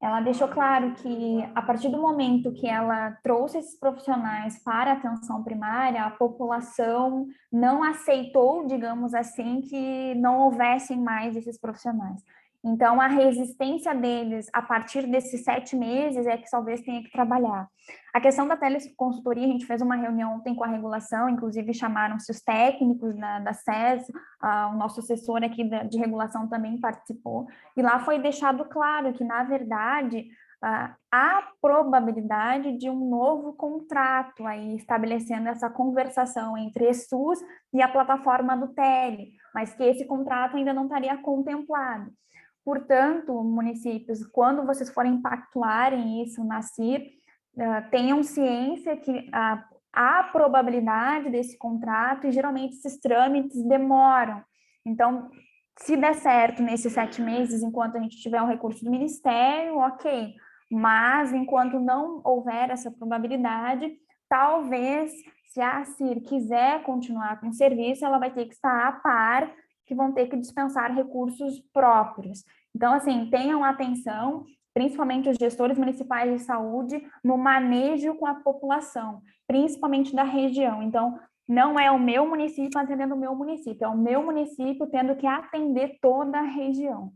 ela deixou claro que, a partir do momento que ela trouxe esses profissionais para a atenção primária, a população não aceitou, digamos assim, que não houvessem mais esses profissionais. Então, a resistência deles, a partir desses 7 meses, é que talvez tenha que trabalhar. A questão da teleconsultoria, a gente fez uma reunião ontem com a regulação, inclusive chamaram-se os técnicos da SES, o nosso assessor aqui de regulação também participou, e lá foi deixado claro que, na verdade, há probabilidade de um novo contrato aí, estabelecendo essa conversação entre ESUS e a plataforma do Tele, mas que esse contrato ainda não estaria contemplado. Portanto, municípios, quando vocês forem pactuarem isso na CIR, tenham ciência que há probabilidade desse contrato e geralmente esses trâmites demoram. Então, se der certo nesses 7 meses, enquanto a gente tiver um recurso do Ministério, ok. Mas, enquanto não houver essa probabilidade, talvez, se a CIR quiser continuar com o serviço, ela vai ter que estar a par, que vão ter que dispensar recursos próprios. Então, assim, tenham atenção, principalmente os gestores municipais de saúde, no manejo com a população, principalmente da região. Então, não é o meu município atendendo o meu município, é o meu município tendo que atender toda a região.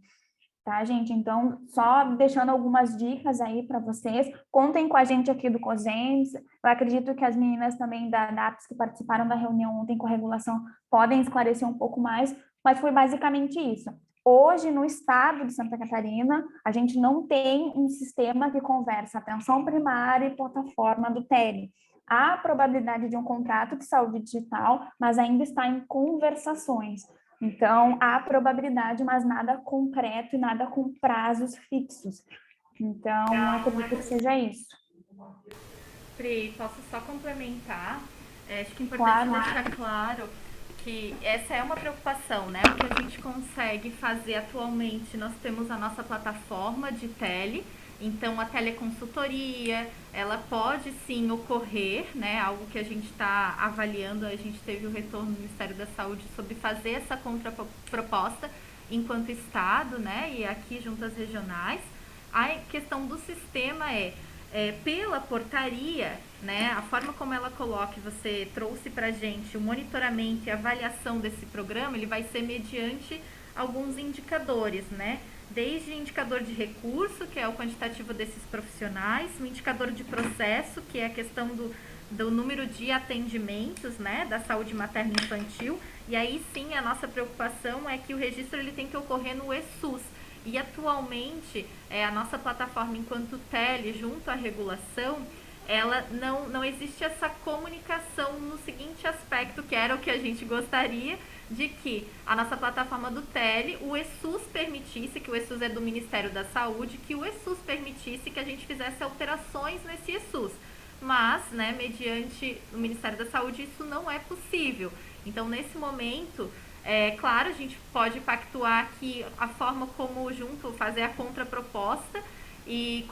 Tá, gente? Então, só deixando algumas dicas aí para vocês, contem com a gente aqui do COSENS, eu acredito que as meninas também da APS que participaram da reunião ontem com a regulação podem esclarecer um pouco mais, mas foi basicamente isso. Hoje, no estado de Santa Catarina, a gente não tem um sistema que conversa atenção primária e plataforma do Tele. Há a probabilidade de um contrato de saúde digital, mas ainda está em conversações. Então, há probabilidade, mas nada concreto e nada com prazos fixos. Então, acredito que seja isso. Pri, posso só complementar? Acho que é importante deixar claro que essa é uma preocupação, né? O que a gente consegue fazer atualmente, nós temos a nossa plataforma de tele, então a teleconsultoria, ela pode sim ocorrer, né? Algo que a gente está avaliando, a gente teve o retorno do Ministério da Saúde sobre fazer essa contraproposta enquanto Estado, né? E aqui junto às regionais. A questão do sistema pela portaria, né, a forma como ela coloca, você trouxe para a gente o monitoramento e avaliação desse programa, ele vai ser mediante alguns indicadores, né, desde indicador de recurso, que é o quantitativo desses profissionais, o indicador de processo, que é a questão do número de atendimentos, né, da saúde materna e infantil, e aí sim a nossa preocupação é que o registro ele tem que ocorrer no ESUS. E atualmente, a nossa plataforma enquanto Tele, junto à regulação, ela não existe essa comunicação no seguinte aspecto, que era o que a gente gostaria, de que a nossa plataforma do Tele, o ESUS permitisse, que o ESUS é do Ministério da Saúde, que o ESUS permitisse que a gente fizesse alterações nesse ESUS. Mas, né, mediante o Ministério da Saúde, isso não é possível. Então, nesse momento, claro, a gente pode pactuar que a forma como junto fazer a contraproposta e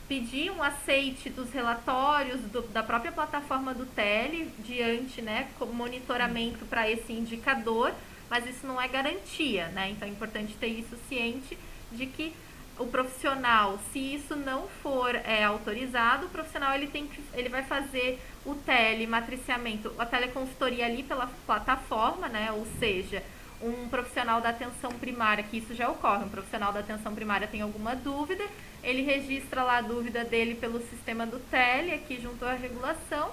pedir um aceite dos relatórios da própria plataforma do Tele diante, né, como monitoramento para esse indicador, mas isso não é garantia, né? Então é importante ter isso ciente de que o profissional, se isso não for autorizado, o profissional ele vai fazer o telematriciamento, a teleconsultoria ali pela plataforma, né? Ou seja, um profissional da atenção primária, que isso já ocorre, um profissional da atenção primária tem alguma dúvida, ele registra lá a dúvida dele pelo sistema do Tele, aqui junto à regulação,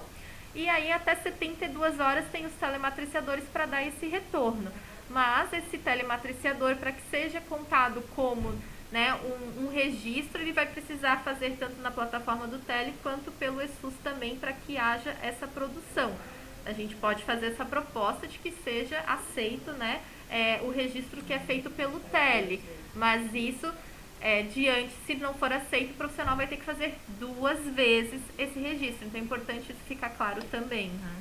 e aí até 72 horas tem os telematriciadores para dar esse retorno. Mas esse telematriciador, para que seja contado como, né, um registro, ele vai precisar fazer tanto na plataforma do Tele quanto pelo ESUS também, para que haja essa produção. A gente pode fazer essa proposta de que seja aceito, né, o registro que é feito pelo Tele, mas isso, diante, se não for aceito, o profissional vai ter que fazer 2 vezes esse registro. Então é importante isso ficar claro também. Né?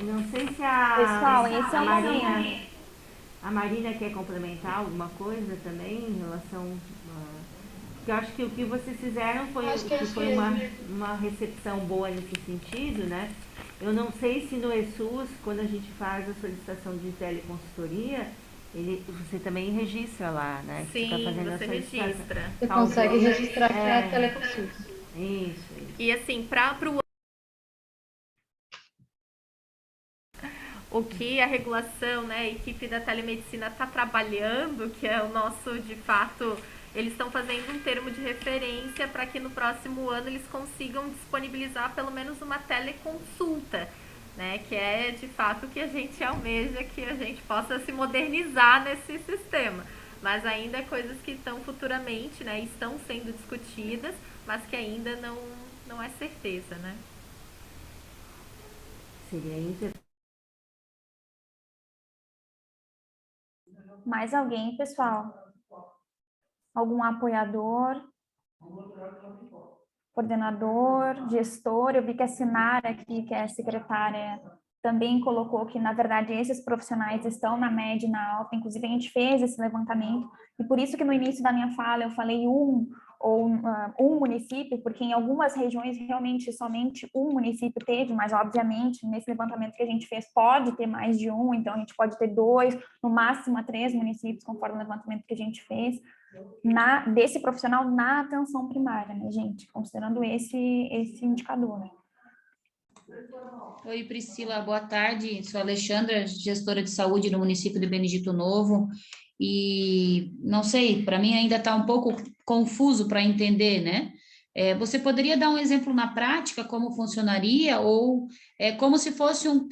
Não sei se Pessoal, esse é o Marina, a Marina quer complementar alguma coisa também em relação porque eu acho que o que vocês fizeram foi uma recepção boa nesse sentido, né? Eu não sei se no ESUS, quando a gente faz a solicitação de teleconsultoria, você também registra lá, né? Sim, você registra. Você consegue registrar para teleconsulta. Isso. E assim, o que a regulação, né, a equipe da telemedicina está trabalhando, que é o nosso, de fato, eles estão fazendo um termo de referência para que no próximo ano eles consigam disponibilizar pelo menos uma teleconsulta, né, que é de fato o que a gente almeja, que a gente possa se modernizar nesse sistema. Mas ainda coisas que estão futuramente, né, estão sendo discutidas, mas que ainda não é certeza, né? Seria Mais alguém, pessoal? Algum apoiador? Coordenador, gestor? Eu vi que a Sinara aqui, que é a secretária, também colocou que, na verdade, esses profissionais estão na média e na alta. Inclusive, a gente fez esse levantamento, e por isso que no início da minha fala eu falei um município, porque em algumas regiões realmente somente um município teve, mas obviamente nesse levantamento que a gente fez pode ter mais de um, então a gente pode ter 2, no máximo 3 municípios, conforme o levantamento que a gente fez, desse profissional na atenção primária, né, gente? Considerando esse indicador. Oi, Priscila, boa tarde. Sou Alexandra, gestora de saúde no município de Benedito Novo. E não sei, para mim ainda está um pouco confuso para entender, né? Você poderia dar um exemplo na prática como funcionaria, ou como se fosse um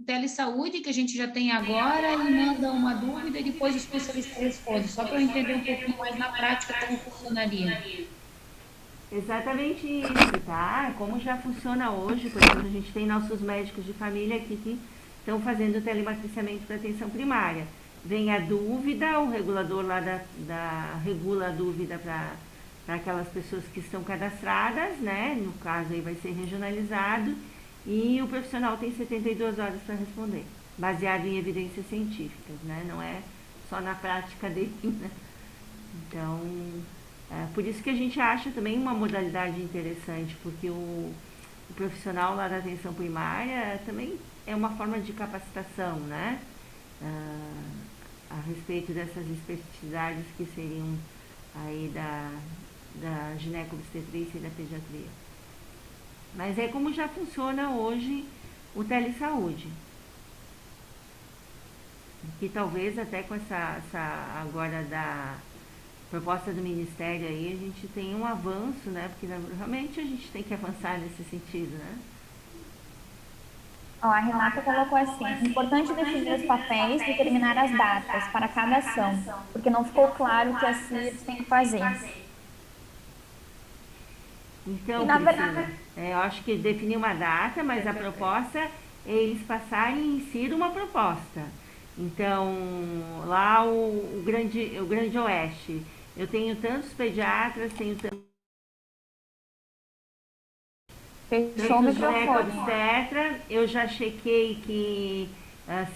telesaúde que a gente já tem agora e manda uma dúvida e depois o especialista responde, só para eu entender um pouquinho mais na prática como funcionaria. Exatamente isso, tá? Como já funciona hoje, por exemplo, a gente tem nossos médicos de família aqui que estão fazendo o telematriciamento para atenção primária. Vem a dúvida, o regulador lá regula a dúvida para aquelas pessoas que estão cadastradas, né? No caso aí vai ser regionalizado, e o profissional tem 72 horas para responder, baseado em evidências científicas, né? Não é só na prática dele, né? Então, por isso que a gente acha também uma modalidade interessante, porque o profissional lá da atenção primária também é uma forma de capacitação, né? A respeito dessas especificidades que seriam aí da ginecobstetrícia e da pediatria. Mas é como já funciona hoje o telesaúde. Que talvez até com essa agora da proposta do Ministério aí, a gente tem um avanço, né? Porque realmente a gente tem que avançar nesse sentido, né? A Renata colocou assim: é importante definir os papéis e determinar as datas para cada ação, porque não ficou claro o que as CIRs têm que fazer. Então, E, na Priscila, verdade, eu acho que definir uma data, mas a proposta é eles passarem em si uma proposta. Então, lá o Grande Oeste, eu tenho tantos pediatras, tenho fechou o tantos microfone. obstetra, eu já chequei que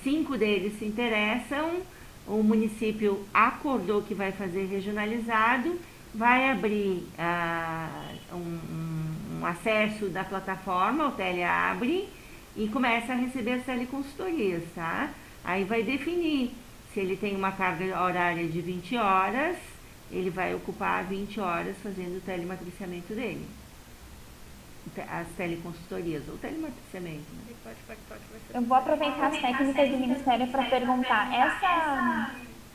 5 deles se interessam, o município acordou que vai fazer regionalizado, vai abrir um acesso da plataforma, o Teleabre, e começa a receber as teleconsultorias, tá? Aí vai definir se ele tem uma carga horária de 20 horas, ele vai ocupar 20 horas fazendo o telematriciamento dele. As teleconsultorias, ou telematriciamento. Né? Eu vou aproveitar as técnicas do Ministério para perguntar, essa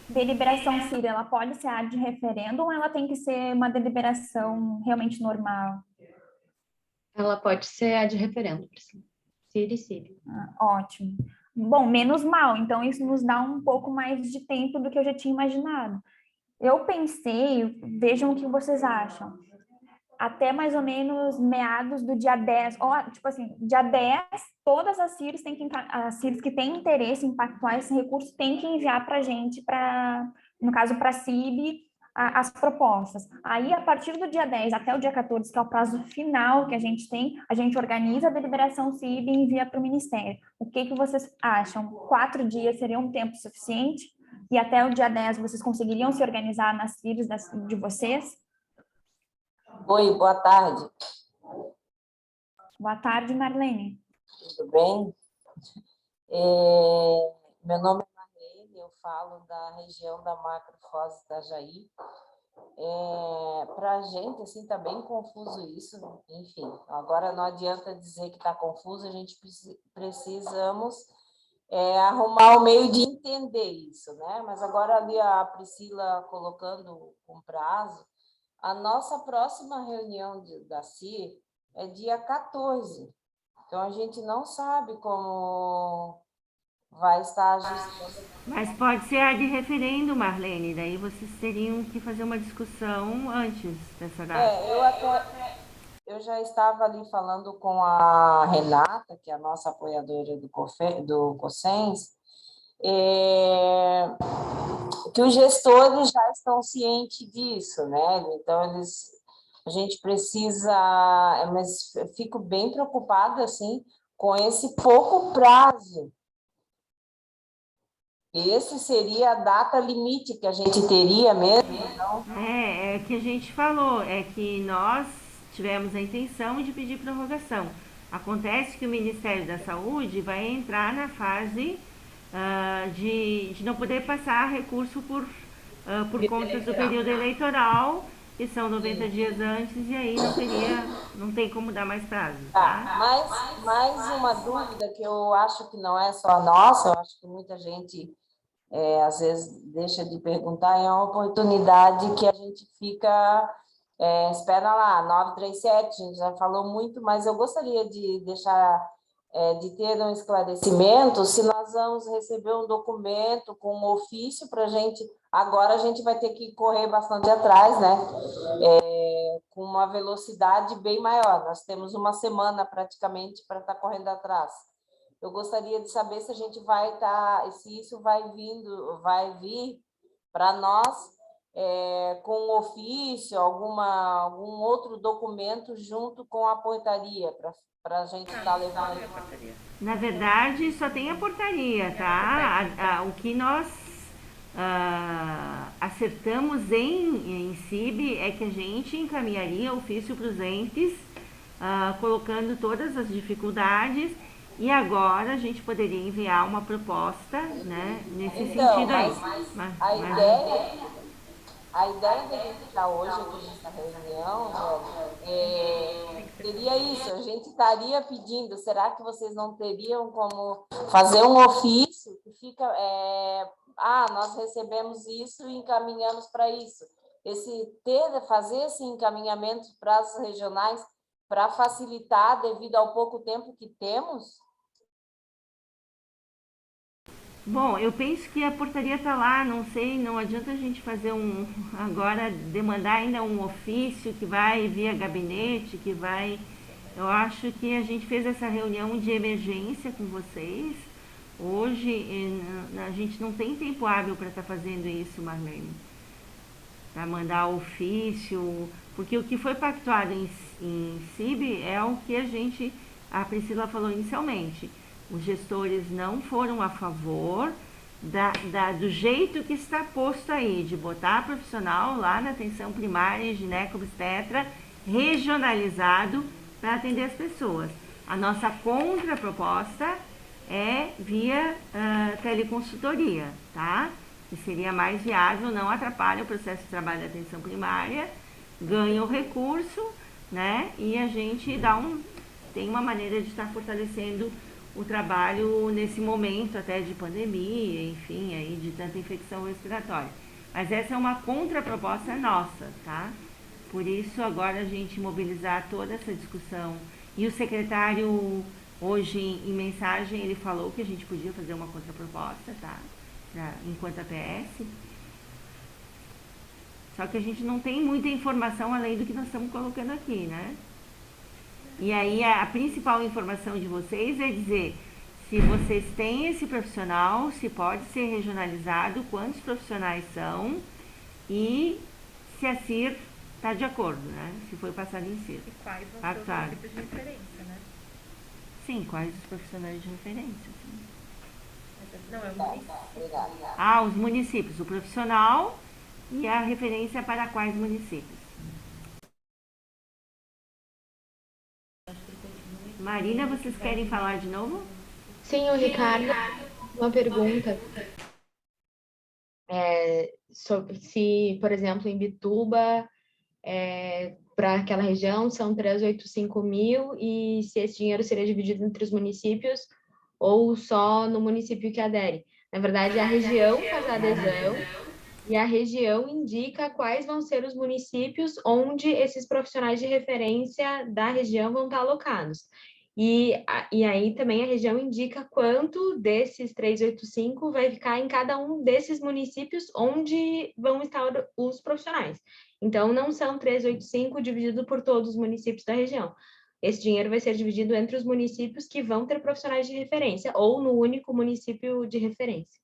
deliberação CIR, ela pode ser ad referendo ou ela tem que ser uma deliberação realmente normal? Ela pode ser a de referendo, Priscila. CIR. Ótimo. Bom, menos mal, então isso nos dá um pouco mais de tempo do que eu já tinha imaginado. Eu pensei, vejam o que vocês acham, até mais ou menos meados do dia 10, ou, tipo assim, dia 10, todas as CIRs, as CIRs que têm interesse em pactuar esse recurso têm que enviar para a gente, no caso para a CIB, as propostas. Aí, a partir do dia 10 até o dia 14, que é o prazo final que a gente tem, a gente organiza a deliberação CIB e envia para o Ministério. O que vocês acham? 4 dias seria um tempo suficiente? E até o dia 10 vocês conseguiriam se organizar nas CIRs de vocês? Oi, boa tarde. Boa tarde, Marlene. Tudo bem? Meu nome é Marlene, eu falo da região da Macro Foz do Itajaí. Para a gente, assim, está bem confuso isso, enfim. Agora não adianta dizer que está confuso, a gente precisamos arrumar o meio de entender isso, né? Mas agora ali a Priscila colocando um prazo, a nossa próxima reunião da CIR é dia 14. Então, a gente não sabe como vai estar ajustando. Mas pode ser a de referendo, Marlene, daí vocês teriam que fazer uma discussão antes dessa data. Eu já estava ali falando com a Renata, que é a nossa apoiadora do COSENS, que os gestores já estão cientes disso, né? Então, a gente precisa... Mas eu fico bem preocupada, assim, com esse pouco prazo. Esse seria a data limite que a gente teria mesmo, então... É que a gente falou, é que nós tivemos a intenção de pedir prorrogação. Acontece que o Ministério da Saúde vai entrar na fase de não poder passar recurso por conta do período eleitoral, que são 90 dias antes, e aí não tem como dar mais prazo. Tá? Mais uma dúvida que eu acho que não é só nossa, eu acho que muita gente às vezes deixa de perguntar, é uma oportunidade que a gente fica, espera lá, 937, a gente já falou muito, mas eu gostaria de deixar, de ter um esclarecimento, se nós vamos receber um documento com um ofício para a gente, agora a gente vai ter que correr bastante atrás, né? Com uma velocidade bem maior, nós temos uma semana praticamente para estar correndo atrás. Eu gostaria de saber se a gente vai se isso vai vir para nós com um ofício, algum outro documento junto com a portaria, para a gente estar levando. Na verdade, só tem a portaria, tá? O que nós acertamos em CIB é que a gente encaminharia ofício para os entes, colocando todas as dificuldades. E agora a gente poderia enviar uma proposta, né, nesse sentido aí. A ideia da gente estar hoje aqui nessa reunião, seria isso, a gente estaria pedindo, será que vocês não teriam como fazer um ofício que fica, nós recebemos isso e encaminhamos para isso. Fazer esse encaminhamento para as regionais para facilitar devido ao pouco tempo que temos? Bom, eu penso que a portaria está lá, não sei, não adianta a gente fazer agora demandar ainda um ofício que vai via gabinete, que vai... Eu acho que a gente fez essa reunião de emergência com vocês. Hoje a gente não tem tempo hábil para estar fazendo isso, Marlene. Para mandar ofício, porque o que foi pactuado em CIB é o que a Priscila falou inicialmente. Os gestores não foram a favor do jeito que está posto aí, de botar profissional lá na atenção primária, gineco-obstetra, regionalizado para atender as pessoas. A nossa contraproposta é via teleconsultoria, tá? Que seria mais viável, não atrapalha o processo de trabalho da atenção primária, ganha o recurso, né? E a gente tem uma maneira de estar fortalecendo o trabalho nesse momento até de pandemia, enfim, aí de tanta infecção respiratória. Mas essa é uma contraproposta nossa, tá? Por isso, agora a gente mobilizar toda essa discussão. E o secretário, hoje, em mensagem, ele falou que a gente podia fazer uma contraproposta, tá? Enquanto APS. Só que a gente não tem muita informação além do que nós estamos colocando aqui, né? E aí a principal informação de vocês é dizer se vocês têm esse profissional, se pode ser regionalizado, quantos profissionais são e se a CIR está de acordo, né? Se foi passado em CIR. E quais vão ser os municípios de referência, né? Sim, quais os profissionais de referência. Sim. Não, é o município. Ah, os municípios, o profissional e a referência para quais municípios. Marina, vocês querem falar de novo? Sim, o Ricardo, uma pergunta. Sobre se, por exemplo, em Bituba, para aquela região, são 385 mil, e se esse dinheiro seria dividido entre os municípios ou só no município que adere. Na verdade, a região faz a adesão e a região indica quais vão ser os municípios onde esses profissionais de referência da região vão estar alocados. E aí também a região indica quanto desses 385 vai ficar em cada um desses municípios onde vão estar os profissionais. Então, não são 385 dividido por todos os municípios da região. Esse dinheiro vai ser dividido entre os municípios que vão ter profissionais de referência ou no único município de referência.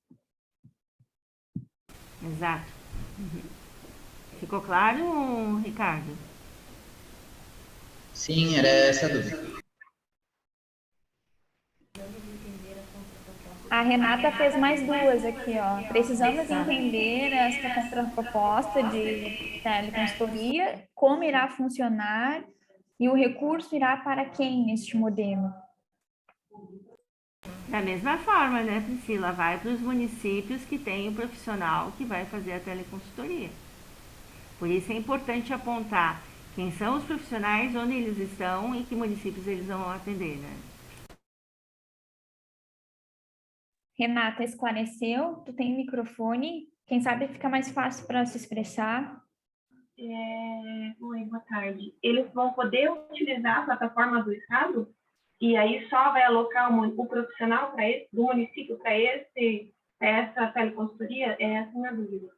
Exato. Ficou claro, Ricardo? Sim, era essa a dúvida. A Renata fez mais duas aqui, ó. Precisamos entender esta contraproposta de teleconsultoria, como irá funcionar e o recurso irá para quem neste modelo? Da mesma forma, né, Priscila? Vai para os municípios que têm o profissional que vai fazer a teleconsultoria. Por isso é importante apontar quem são os profissionais, onde eles estão e que municípios eles vão atender, né? Renata, esclareceu? Tu tem microfone? Quem sabe fica mais fácil para se expressar. Oi, boa tarde. Eles vão poder utilizar a plataforma do Estado? E aí só vai alocar o profissional do município para essa teleconsultoria? É essa a minha dúvida.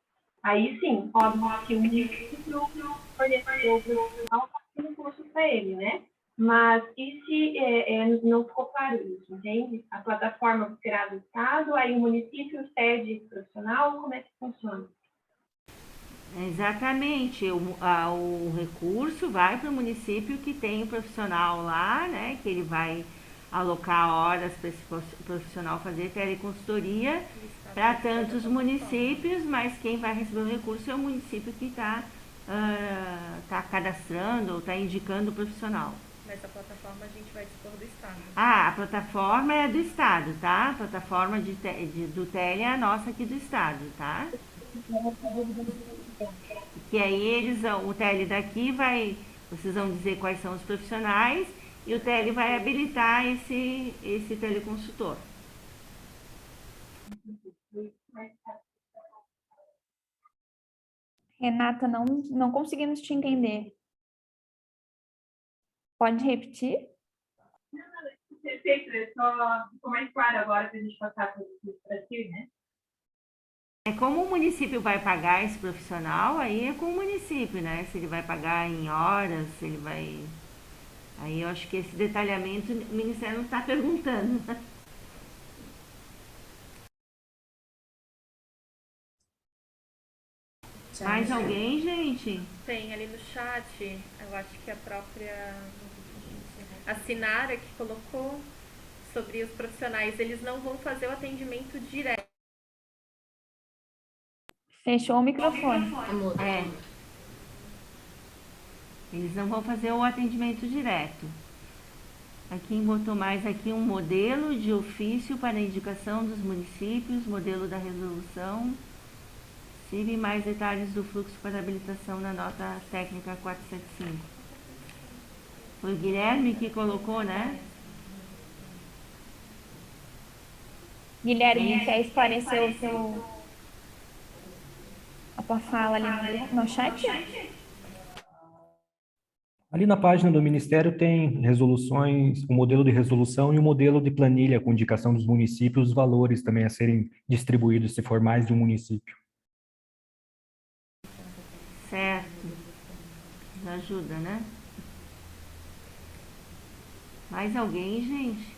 Aí sim, óbvio que o município forneceu o profissional no curso para ele, né? Mas e se não ficou claro isso, entende? A plataforma será do Estado, aí o município cede profissional, como é que funciona? Exatamente, o recurso vai para o município que tem o profissional lá, né, que ele vai alocar horas para esse profissional fazer teleconsultoria para tantos municípios, mas quem vai receber o recurso é o município que está cadastrando ou está indicando o profissional. Nessa plataforma a gente vai dispor do Estado. Ah, a plataforma é do Estado, tá? A plataforma do Tele é a nossa aqui do Estado, tá? Que aí o Tele daqui vocês vão dizer quais são os profissionais e o Tele vai habilitar esse teleconsultor. Renata, não conseguimos te entender. Pode repetir? perfeito, ficou mais claro agora para a gente passar para a CIB, né? É como o município vai pagar esse profissional, aí é com o município, né? Se ele vai pagar em horas, se ele vai... Aí eu acho que esse detalhamento o Ministério não está perguntando. Mais alguém, gente? Tem ali no chat, eu acho que a própria Sinara que colocou sobre os profissionais, eles não vão fazer o atendimento direto. Fechou o microfone. Eles não vão fazer o atendimento direto. Aqui botou mais aqui um modelo de ofício para indicação dos municípios, modelo da resolução, CIB, mais detalhes do fluxo para habilitação na nota técnica 475. Foi o Guilherme que colocou, né? Guilherme, quer esclarecer a tua fala ali no chat? Ali na página do Ministério tem resoluções, o modelo de resolução e o modelo de planilha com indicação dos municípios, os valores também a serem distribuídos se for mais de um município. Certo. Ajuda, né? Mais alguém, gente?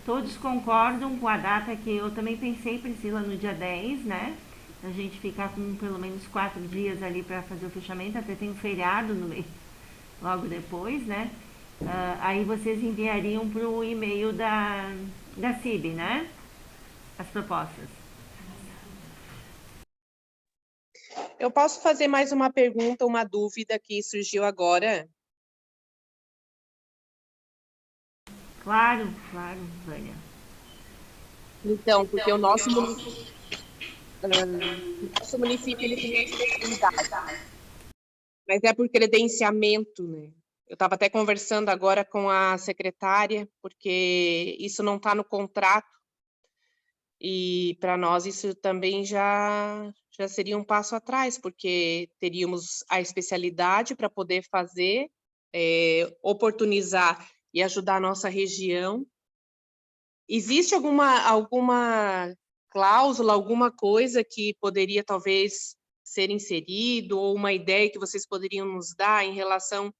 Todos concordam com a data que eu também pensei, Priscila, no dia 10, né? A gente ficar com pelo menos 4 dias ali para fazer o fechamento, até tem um feriado no meio, logo depois, né? Aí vocês enviariam para o e-mail da CIB, né? As propostas. Eu posso fazer mais uma pergunta, uma dúvida que surgiu agora? Claro, Vânia. Então, porque o nosso município ele tem a especialidade, mas é por credenciamento, né? Eu estava até conversando agora com a secretária, porque isso não está no contrato, e para nós isso também já seria um passo atrás, porque teríamos a especialidade para poder fazer, oportunizar e ajudar a nossa região. Existe alguma cláusula, alguma coisa que poderia talvez ser inserido, ou uma ideia que vocês poderiam nos dar em relação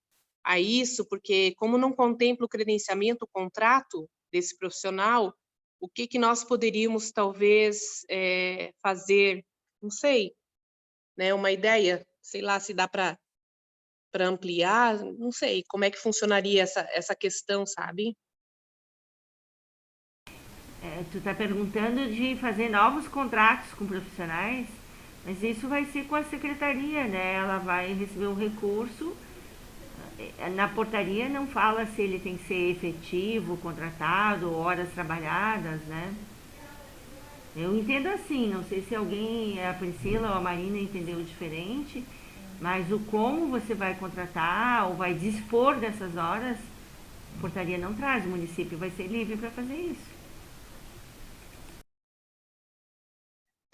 a isso? Porque como não contempla o credenciamento, o contrato desse profissional, o que nós poderíamos talvez fazer, não sei, né, uma ideia, sei lá se dá para ampliar, não sei, como é que funcionaria essa questão, sabe? Tu está perguntando de fazer novos contratos com profissionais, mas isso vai ser com a secretaria, né? Ela vai receber um recurso. Na portaria não fala se ele tem que ser efetivo, contratado, horas trabalhadas, né? Eu entendo assim, não sei se alguém, a Priscila ou a Marina entendeu diferente, mas o como você vai contratar ou vai dispor dessas horas, a portaria não traz, o município vai ser livre para fazer isso.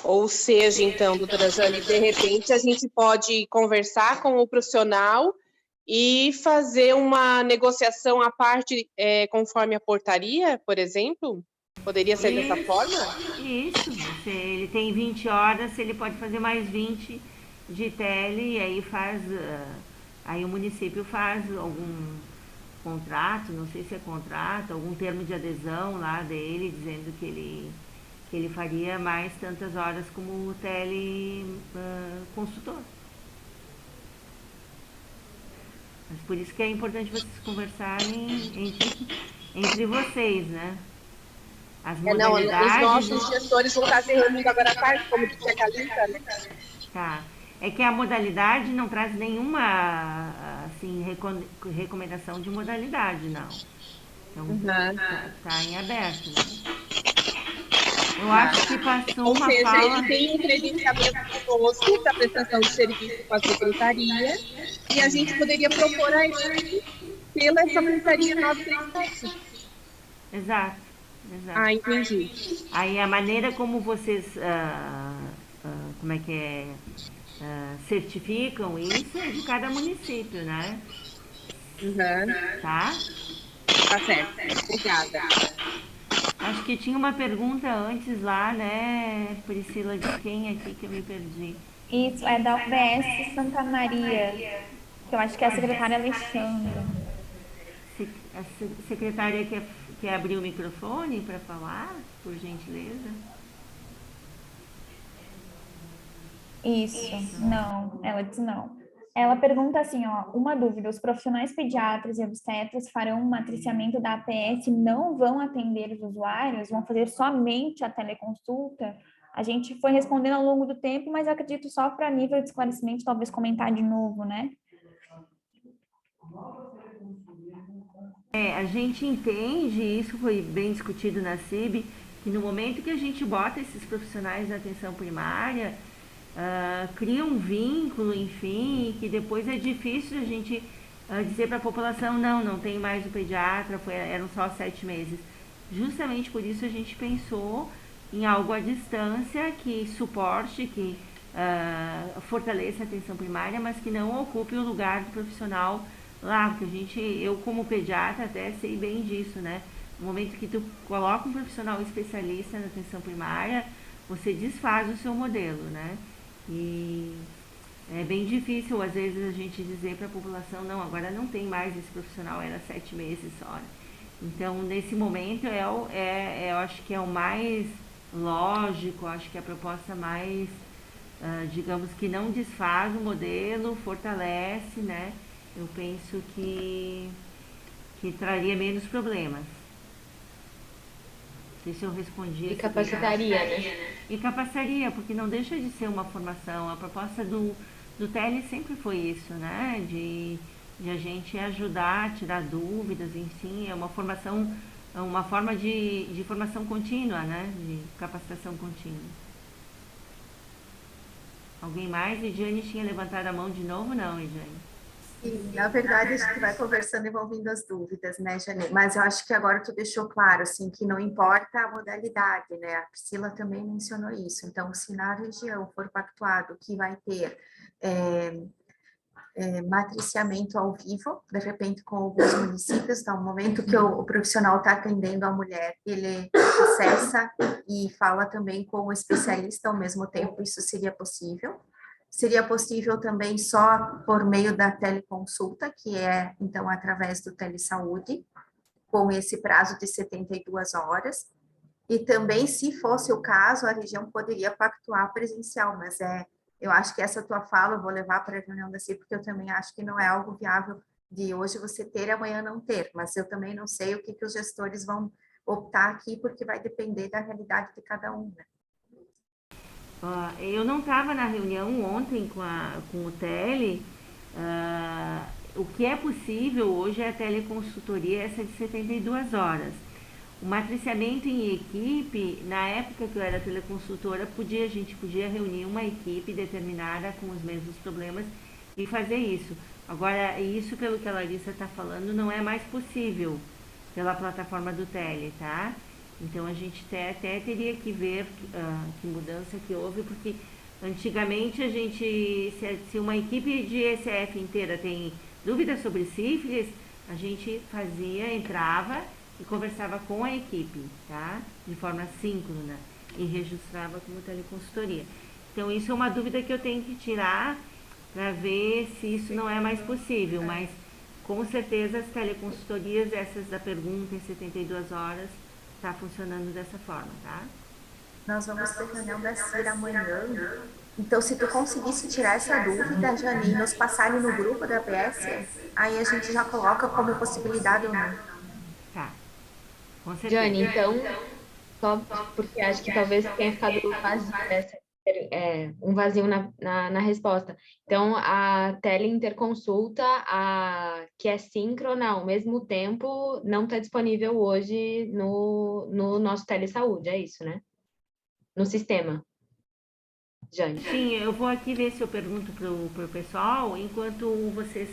Ou seja, então, doutora Jane, de repente a gente pode conversar com o profissional e fazer uma negociação à parte conforme a portaria, por exemplo? Poderia ser dessa forma? Isso, se ele tem 20 horas, ele pode fazer mais 20 de tele, e aí aí o município faz algum contrato, não sei se é contrato, algum termo de adesão lá dele, dizendo que ele faria mais tantas horas como teleconsultor. Mas por isso que é importante vocês conversarem entre vocês, né? As modalidades... Não, os nossos gestores vão estar se reunindo agora à tarde, como disse a Calita, né? Tá. É que a modalidade não traz nenhuma, assim, recomendação de modalidade, não. Então, tá em aberto, né? Eu acho que passou uma seja, fala... ele tem um credenciamento conosco da prestação de serviço com a secretaria, e a gente poderia propor a ele pela essa portaria 937. Exato. Ah, entendi. Aí a maneira como vocês certificam isso é de cada município, né? Tá? Tá certo. Obrigada. Acho que tinha uma pergunta antes lá, né, Priscila, de quem aqui que eu me perdi? Isso, é da UBS Santa Maria, que eu acho que é a secretária Alexandra. A secretária quer abrir o microfone para falar, por gentileza? Isso, não, ela disse não. Ela pergunta assim, ó, uma dúvida, os profissionais pediatras e obstetras farão um matriciamento da APS e não vão atender os usuários, vão fazer somente a teleconsulta? A gente foi respondendo ao longo do tempo, mas eu acredito só para nível de esclarecimento, talvez comentar de novo, né? A gente entende, isso foi bem discutido na CIB, que no momento que a gente bota esses profissionais na atenção primária, cria um vínculo, enfim, que depois é difícil a gente dizer para a população, não tem mais o pediatra, eram só 7 meses. Justamente por isso a gente pensou em algo à distância que suporte, que fortaleça a atenção primária, mas que não ocupe o lugar do profissional lá, porque eu como pediatra até sei bem disso, né? No momento que tu coloca um profissional especialista na atenção primária, você desfaz o seu modelo, né? E é bem difícil, às vezes, a gente dizer para a população, não, agora não tem mais esse profissional, era 7 meses só. Né? Então, nesse momento, eu acho que é o mais lógico, acho que é a proposta mais, digamos, que não desfaz o modelo, fortalece, né? Eu penso que traria menos problemas. Não sei se eu respondi. E capacitaria, né? E capacitaria, porque não deixa de ser uma formação. A proposta do TEL sempre foi isso, né? De a gente ajudar, tirar dúvidas, enfim, é uma formação, uma forma de formação contínua, né? De capacitação contínua. Alguém mais? Ediane tinha levantado a mão de novo? Não, Ediane. Sim, na verdade, a gente vai conversando e vão vindo as dúvidas, né, Jane? Mas eu acho que agora tu deixou claro, assim, que não importa a modalidade, né? A Priscila também mencionou isso. Então, se na região for pactuado que vai ter matriciamento ao vivo, de repente com alguns municípios, então, no momento que o profissional está atendendo a mulher, ele acessa e fala também com o especialista ao mesmo tempo, isso seria possível. Seria possível também só por meio da teleconsulta, que é, então, através do telesaúde, com esse prazo de 72 horas. E também, se fosse o caso, a região poderia pactuar presencial, mas eu acho que essa tua fala eu vou levar para a reunião da CIP, porque eu também acho que não é algo viável de hoje você ter e amanhã não ter, mas eu também não sei o que os gestores vão optar aqui, porque vai depender da realidade de cada um, né? Eu não estava na reunião ontem com o Tele. O que é possível hoje é a teleconsultoria, essa de 72 horas. O matriciamento em equipe, na época que eu era teleconsultora, a gente podia reunir uma equipe determinada com os mesmos problemas e fazer isso. Agora, isso, pelo que a Larissa está falando, não é mais possível pela plataforma do Tele, tá? Então, a gente até teria que ver que mudança que houve, porque antigamente a gente, se uma equipe de ECF inteira tem dúvidas sobre sífilis, a gente entrava e conversava com a equipe, tá? De forma síncrona e registrava como teleconsultoria. Então, isso é uma dúvida que eu tenho que tirar para ver se isso não é mais possível, mas com certeza as teleconsultorias, essas da pergunta em 72 horas, está funcionando dessa forma, tá? Nós vamos ter reunião da CIR amanhã. Então, se tu conseguisse tirar essa dúvida, Jane, e nos passarem no grupo da APS, aí a gente já coloca como possibilidade ou não. Tá. Com certeza. Jane, então, só porque acho que talvez tenha ficado vazio um vazio na resposta. Então, a teleinterconsulta, que é síncrona ao mesmo tempo, não está disponível hoje no nosso telesaúde, é isso, né? No sistema. Jane. Sim, eu vou aqui ver se eu pergunto para o pessoal, enquanto vocês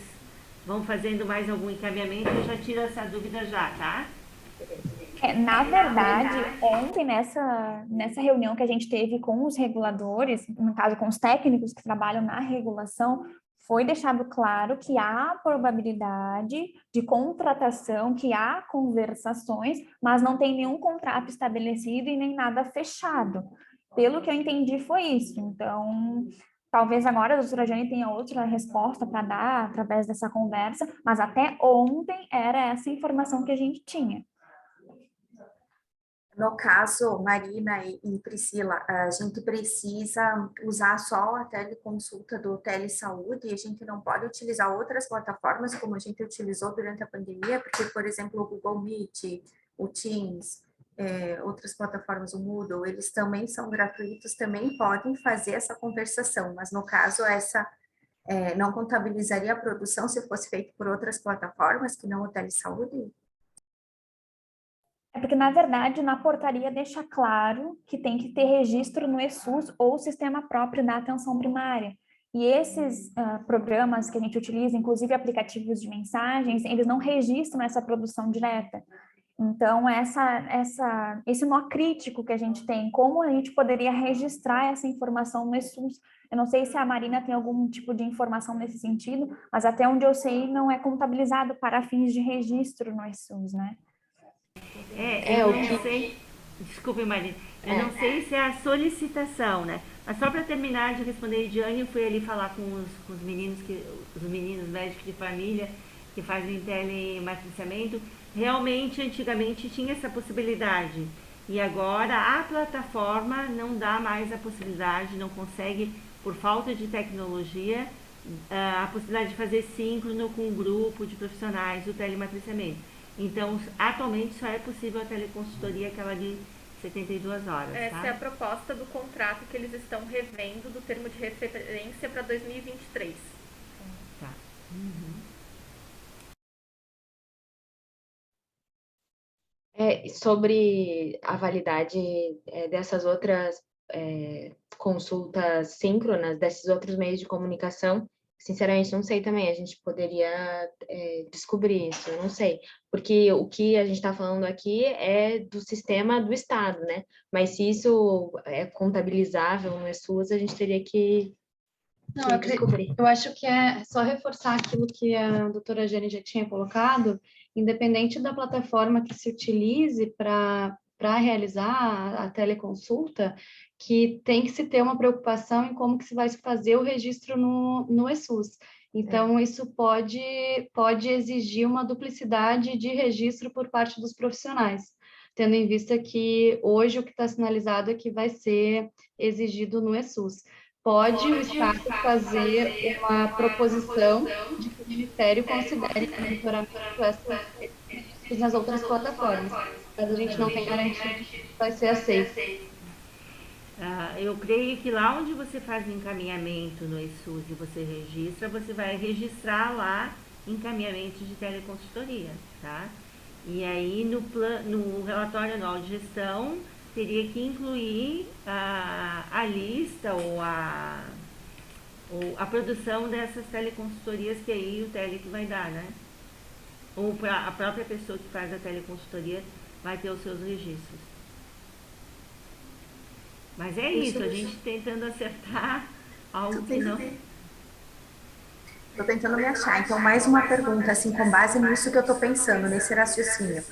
vão fazendo mais algum encaminhamento, eu já tiro essa dúvida já, tá? Na verdade, ontem, nessa reunião que a gente teve com os reguladores, no caso com os técnicos que trabalham na regulação, Foi deixado claro que há probabilidade de contratação, que há conversações, mas não tem nenhum contrato estabelecido e nem nada fechado. Pelo que eu entendi, foi isso. Então, talvez agora a doutora Jane tenha outra resposta para dar através dessa conversa, mas até ontem era essa informação que a gente tinha. No caso, Marina e Priscila, a gente precisa usar só a teleconsulta do Telesaúde e a gente não pode utilizar outras plataformas como a gente utilizou durante a pandemia, porque, por exemplo, o Google Meet, o Teams, outras plataformas, o Moodle, eles também são gratuitos, também podem fazer essa conversação, mas no caso, essa não contabilizaria a produção se fosse feito por outras plataformas que não o Telesaúde? É porque, na verdade, na portaria deixa claro que tem que ter registro no ESUS ou sistema próprio da atenção primária. E esses programas que a gente utiliza, inclusive aplicativos de mensagens, eles não registram essa produção direta. Então, esse nó crítico que a gente tem, como a gente poderia registrar essa informação no ESUS? Eu não sei se a Marina tem algum tipo de informação nesse sentido, mas até onde eu sei, não é contabilizado para fins de registro no ESUS, né? Eu não sei, desculpe, Marina, eu não sei se é a solicitação, né? Mas só para terminar de responder, Ediane, eu fui ali falar com os meninos, os meninos médicos de família que fazem telematriciamento. Realmente, antigamente tinha essa possibilidade. E agora a plataforma não dá mais a possibilidade, não consegue, por falta de tecnologia, a possibilidade de fazer síncrono com um grupo de profissionais do telematriciamento. Então, atualmente só é possível a teleconsultoria, aquela de 72 horas. Essa é a proposta do contrato que eles estão revendo do termo de referência para 2023. Tá. Sobre a validade dessas outras consultas síncronas, desses outros meios de comunicação, sinceramente, não sei também. A gente poderia descobrir isso, eu não sei. Porque o que a gente está falando aqui é do sistema do Estado, né? Mas se isso é contabilizável no ESUS, a gente teria que descobrir. Eu acho que é só reforçar aquilo que a doutora Jane já tinha colocado, independente da plataforma que se utilize para realizar a teleconsulta, que tem que se ter uma preocupação em como que se vai fazer o registro no ESUS. Então, isso pode exigir uma duplicidade de registro por parte dos profissionais, tendo em vista que hoje o que está sinalizado é que vai ser exigido no ESUS. Pode o Estado fazer uma proposição de que o Ministério considere monitoramento nas outras plataformas, mas a gente não tem garantia de que vai ser aceito. Eu creio que lá onde você faz encaminhamento no ESUS e você registra, você vai registrar lá encaminhamento de teleconsultoria, tá? E aí no relatório anual de gestão teria que incluir a lista ou a produção dessas teleconsultorias que aí o tele que vai dar, né? Ou a própria pessoa que faz a teleconsultoria vai ter os seus registros. Mas é isso, a gente tentando acertar algo que não... Estou tentando me achar. Então, mais uma pergunta, assim, com base nisso que eu estou pensando, nesse raciocínio.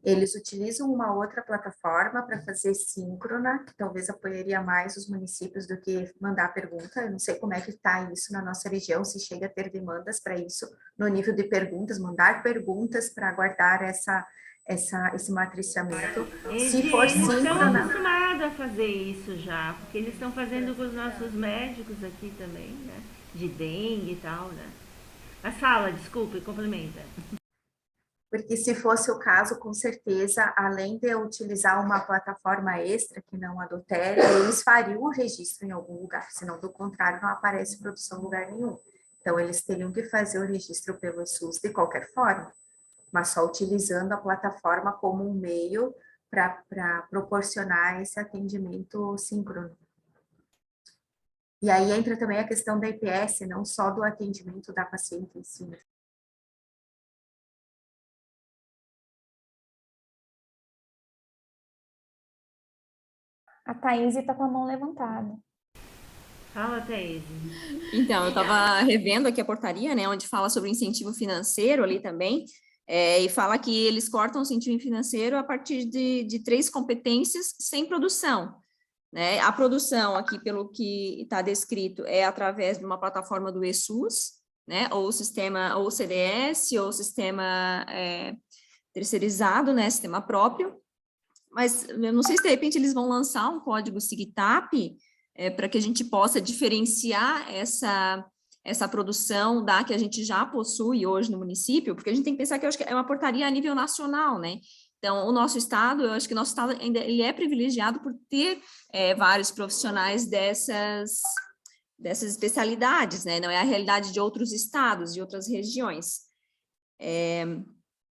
Eles utilizam uma outra plataforma para fazer síncrona, que talvez apoiaria mais os municípios do que mandar pergunta. Eu não sei como é que está isso na nossa região, se chega a ter demandas para isso, no nível de perguntas, mandar perguntas para aguardar esse matriciamento. Se for Eles estão síncrona... acostumados a fazer isso já, porque eles estão fazendo com os nossos médicos aqui também, né? De dengue e tal, né? Mas fala, desculpe, complementa. Porque se fosse o caso, com certeza, além de eu utilizar uma plataforma extra que não a do Tele, eles fariam o registro em algum lugar, senão do contrário não aparece produção em lugar nenhum. Então, eles teriam que fazer o registro pelo SUS de qualquer forma, mas só utilizando a plataforma como um meio para proporcionar esse atendimento síncrono. E aí entra também a questão da IPS, não só do atendimento da paciente em si. A Thaís está com a mão levantada. Fala, Thaís. Então, eu estava revendo aqui a portaria, né, onde fala sobre incentivo financeiro ali também, e fala que eles cortam o incentivo financeiro a partir de 3 competências sem produção, né? A produção aqui, pelo que está descrito, é através de uma plataforma do eSUS, né, ou o sistema, ou o CDS, ou o sistema terceirizado, né, sistema próprio, mas eu não sei se de repente eles vão lançar um código SIGTAP para que a gente possa diferenciar essa produção da que a gente já possui hoje no município, porque a gente tem que pensar que eu acho que é uma portaria a nível nacional, né? Então, o nosso estado, eu acho que o nosso estado ainda ele é privilegiado por ter vários profissionais dessas especialidades, né? Não é a realidade de outros estados, de outras regiões.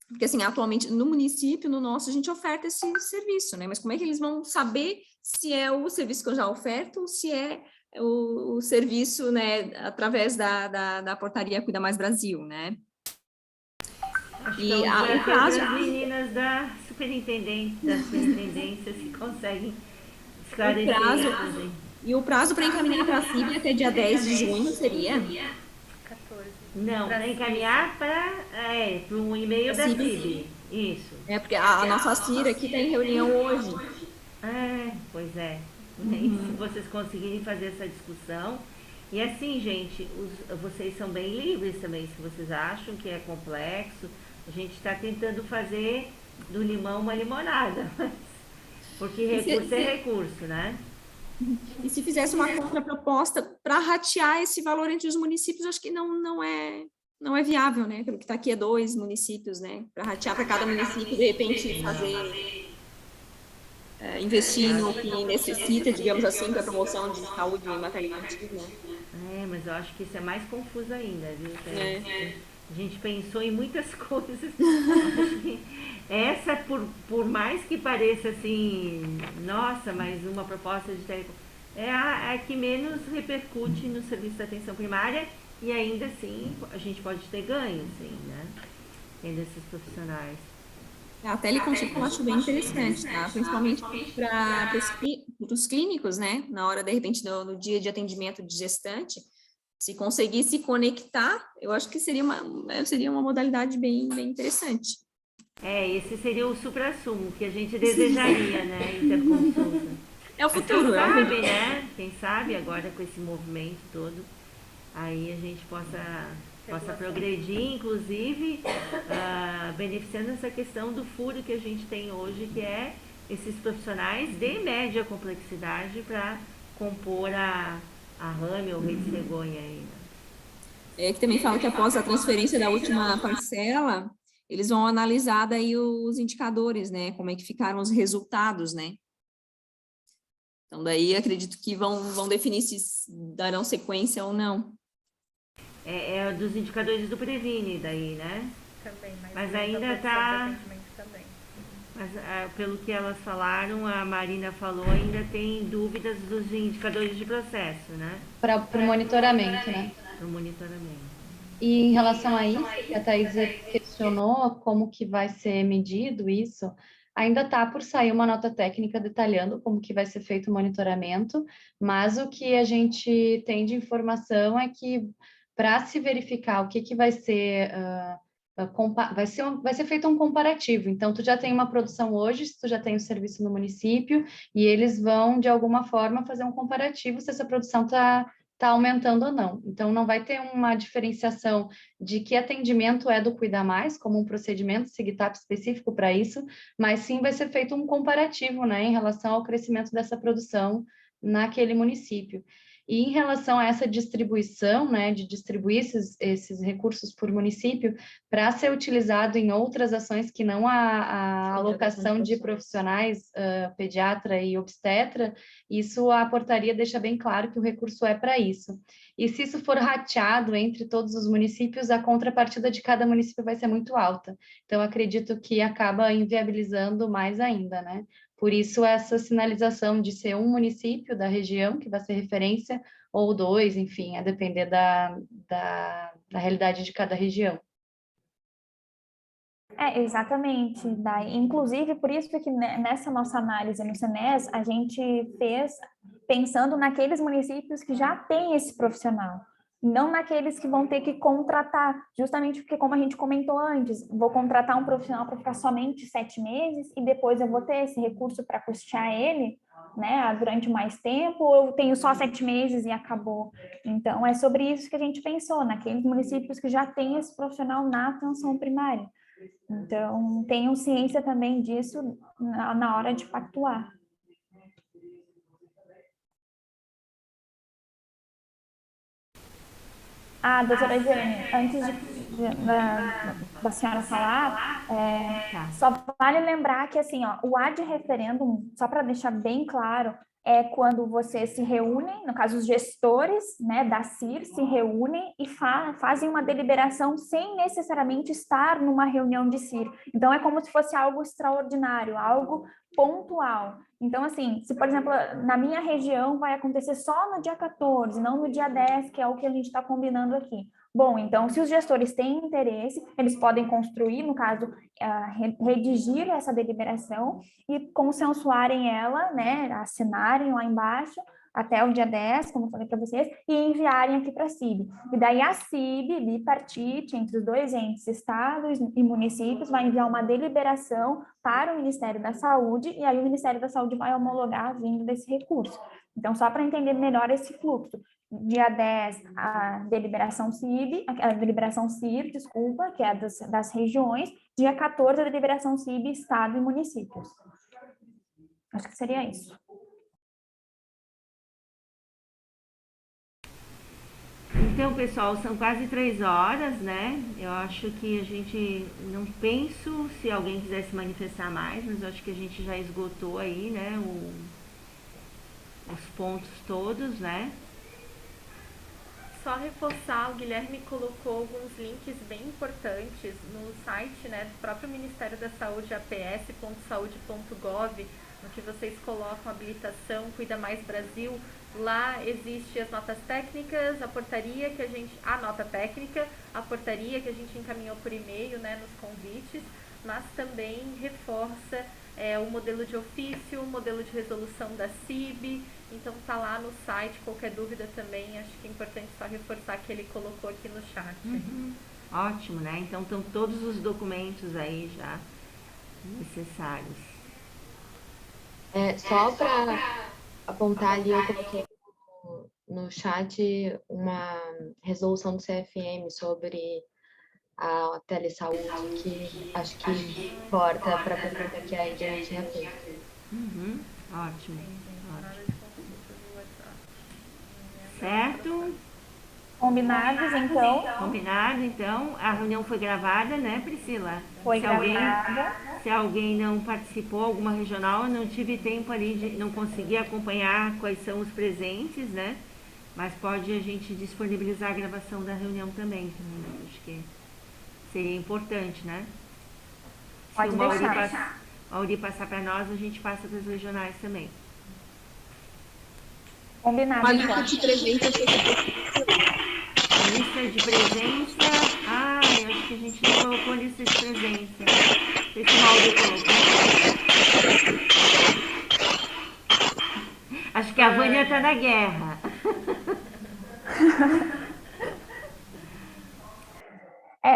Porque, assim, atualmente, no município, no nosso, a gente oferta esse serviço, né? Mas como é que eles vão saber se é o serviço que eu já oferto ou se é o serviço, né, através da portaria Cuida Mais Brasil, né? Acho que o prazo... as meninas da superintendência se conseguem esclarecer. E o prazo para encaminhar para a CIB até dia 10 de junho seria? 14. Não, para encaminhar para um e-mail da CIB. Isso. Porque a nossa CIR aqui está em reunião hoje. Pois é. Se vocês conseguirem fazer essa discussão. E assim, gente, vocês são bem livres também. Se vocês acham que é complexo, a gente está tentando fazer do limão uma limonada. Porque recurso é recurso, né? E se fizesse uma contraproposta para ratear esse valor entre os municípios, acho que não é viável, né? Pelo que está aqui é 2 municípios, né? Para ratear para cada município, de repente, investir no que necessita, digamos assim, para a promoção de saúde materna infantil, né? Mas eu acho que isso é mais confuso ainda, viu? A gente pensou em muitas coisas. Acho que essa, por mais que pareça assim, nossa, mas uma proposta de telecom, é a que menos repercute no serviço de atenção primária e ainda assim a gente pode ter ganho, sim, né? Tendo esses profissionais. A teleconsulta eu acho bem interessante, tá? Principalmente para os clínicos, né? Na hora, de repente, no dia de atendimento de gestante, se conseguir se conectar, eu acho que seria uma modalidade bem interessante. Esse seria o supra-sumo que a gente desejaria, né? Interconsulta. É o futuro. Quem sabe, né? Quem sabe agora com esse movimento todo, aí a gente possa progredir, inclusive, beneficiando essa questão do furo que a gente tem hoje, que é esses profissionais de média complexidade para compor a Rame ou Rede Cegonha aí, né? Que também fala que após a transferência da última parcela, eles vão analisar daí os indicadores, né? Como é que ficaram os resultados, né? Então, daí acredito que vão definir se darão sequência ou não. É dos indicadores do Previne daí, né? Também, mas ainda está... Mas pelo que elas falaram, a Marina falou, ainda tem dúvidas dos indicadores de processo, né? Para o monitoramento, né? Para o monitoramento. E em relação a isso, que a Thaís questionou como que vai ser medido isso, ainda está por sair uma nota técnica detalhando como que vai ser feito o monitoramento, mas o que a gente tem de informação é que para se verificar o que vai ser... vai ser feito um comparativo. Então, tu já tem uma produção hoje, tu já tem o serviço no município, e eles vão, de alguma forma, fazer um comparativo se essa produção está aumentando ou não. Então, não vai ter uma diferenciação de que atendimento é do Cuida Mais, como um procedimento SIGTAP específico para isso, mas sim vai ser feito um comparativo, né, em relação ao crescimento dessa produção naquele município. E em relação a essa distribuição, né, de distribuir esses recursos por município para ser utilizado em outras ações que não a alocação de profissionais, pediatra e obstetra, isso a portaria deixa bem claro que o recurso é para isso. E se isso for rateado entre todos os municípios, a contrapartida de cada município vai ser muito alta. Então, acredito que acaba inviabilizando mais ainda, né? Por isso, essa sinalização de ser um município da região, que vai ser referência, ou 2, enfim, a depender da realidade de cada região. Exatamente. Inclusive, por isso que nessa nossa análise no CENES, a gente fez pensando naqueles municípios que já têm esse profissional, não naqueles que vão ter que contratar, justamente porque, como a gente comentou antes, vou contratar um profissional para ficar somente 7 meses e depois eu vou ter esse recurso para custear ele, né, durante mais tempo, ou eu tenho só 7 meses e acabou. Então, é sobre isso que a gente pensou, naqueles municípios que já têm esse profissional na atenção primária. Então, tenham ciência também disso na hora de pactuar. Doutora Jane, antes da senhora falar, só vale lembrar que, assim, ó, o ad referendum, só para deixar bem claro, é quando vocês se reúnem, no caso os gestores, né, da CIR se reúnem e fazem uma deliberação sem necessariamente estar numa reunião de CIR. Então, é como se fosse algo extraordinário, algo pontual. Então, assim, se, por exemplo, na minha região vai acontecer só no dia 14, não no dia 10, que é o que a gente está combinando aqui. Bom, então, se os gestores têm interesse, eles podem construir, no caso, redigir essa deliberação e consensuarem ela, né, assinarem lá embaixo, até o dia 10, como eu falei para vocês, e enviarem aqui para a CIB. E daí a CIB, bipartite, entre os dois entes, estados e municípios, vai enviar uma deliberação para o Ministério da Saúde, e aí o Ministério da Saúde vai homologar vindo desse recurso. Então, só para entender melhor esse fluxo, dia 10, a deliberação CIB, a deliberação CIR, desculpa, que é das regiões, dia 14, a deliberação CIB, estado e municípios. Acho que seria isso. Então, pessoal, são quase 3 horas, né? Eu acho que a gente, não penso se alguém quiser se manifestar mais, mas eu acho que a gente já esgotou aí, né, os pontos todos, né? Só reforçar, o Guilherme colocou alguns links bem importantes no site, né, do próprio Ministério da Saúde, aps.saude.gov, no que vocês colocam habilitação, Cuida Mais Brasil. Lá existe as notas técnicas, a portaria que a nota técnica, a portaria que a gente encaminhou por e-mail, né, nos convites, mas também reforça o modelo de ofício, o modelo de resolução da CIB. Então tá lá no site, qualquer dúvida também, acho que é importante só reforçar que ele colocou aqui no chat. Ótimo, né? Então estão todos os documentos aí já necessários. Só para apontar ali, eu coloquei no chat uma resolução do CFM sobre a telesaúde, que acho que importa para a pergunta que a gente já fez. Ótimo. Certo? Combinados, então? Combinado, então. A reunião foi gravada, né, Priscila? Foi gravada. Se alguém não participou, alguma regional, eu não tive tempo ali, não consegui acompanhar quais são os presentes, né? Mas pode a gente disponibilizar a gravação da reunião também. Acho que seria importante, né? Pode Se deixar. a Auri passar para nós, a gente passa para os regionais também. Combinado. A lista de presença. Lista de presença. Eu acho que a gente não colocou lista de presença. Deixa o Mauri colocar. Acho que a Vânia está na guerra.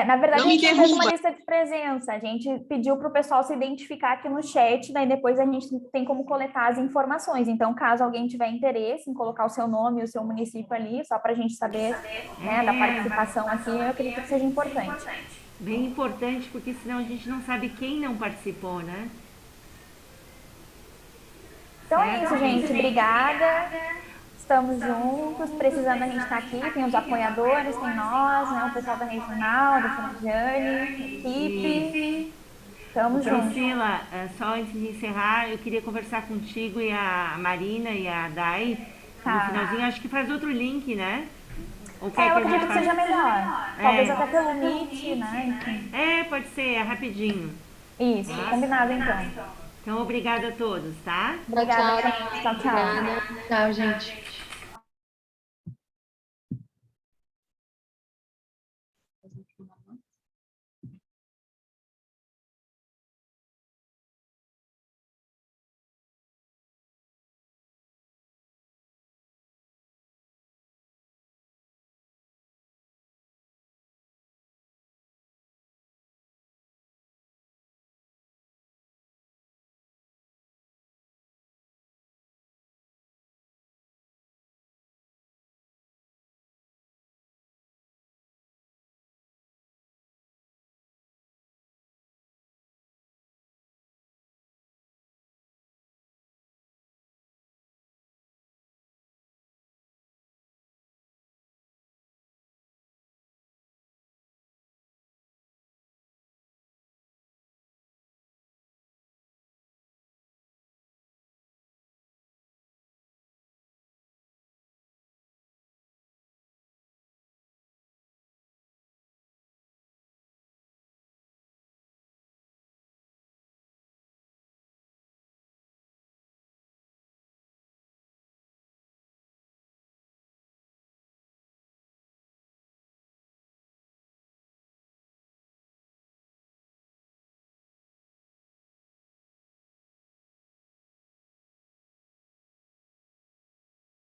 Na verdade, a gente não fez uma lista de presença. A gente pediu para o pessoal se identificar aqui no chat, daí depois a gente tem como coletar as informações. Então, caso alguém tiver interesse em colocar o seu nome e o seu município ali, só para a gente saber, né, da participação aqui, eu acredito que seja importante. Bem importante, porque senão a gente não sabe quem não participou, né? Então é isso, gente. Obrigada. Estamos juntos, precisando a gente estar aqui, tem os apoiadores, tem nós, né, o pessoal da regional, da Franciane, equipe, estamos juntos. Priscila, só antes de encerrar, eu queria conversar contigo e a Marina e a Dai, no finalzinho, acho que faz outro link, né? Eu acredito que seja melhor, talvez até pelo Meet, né, enfim. Pode ser, rapidinho. Isso, combinado então. Então, obrigada a todos, tá? Obrigada, tchau. Tchau, gente.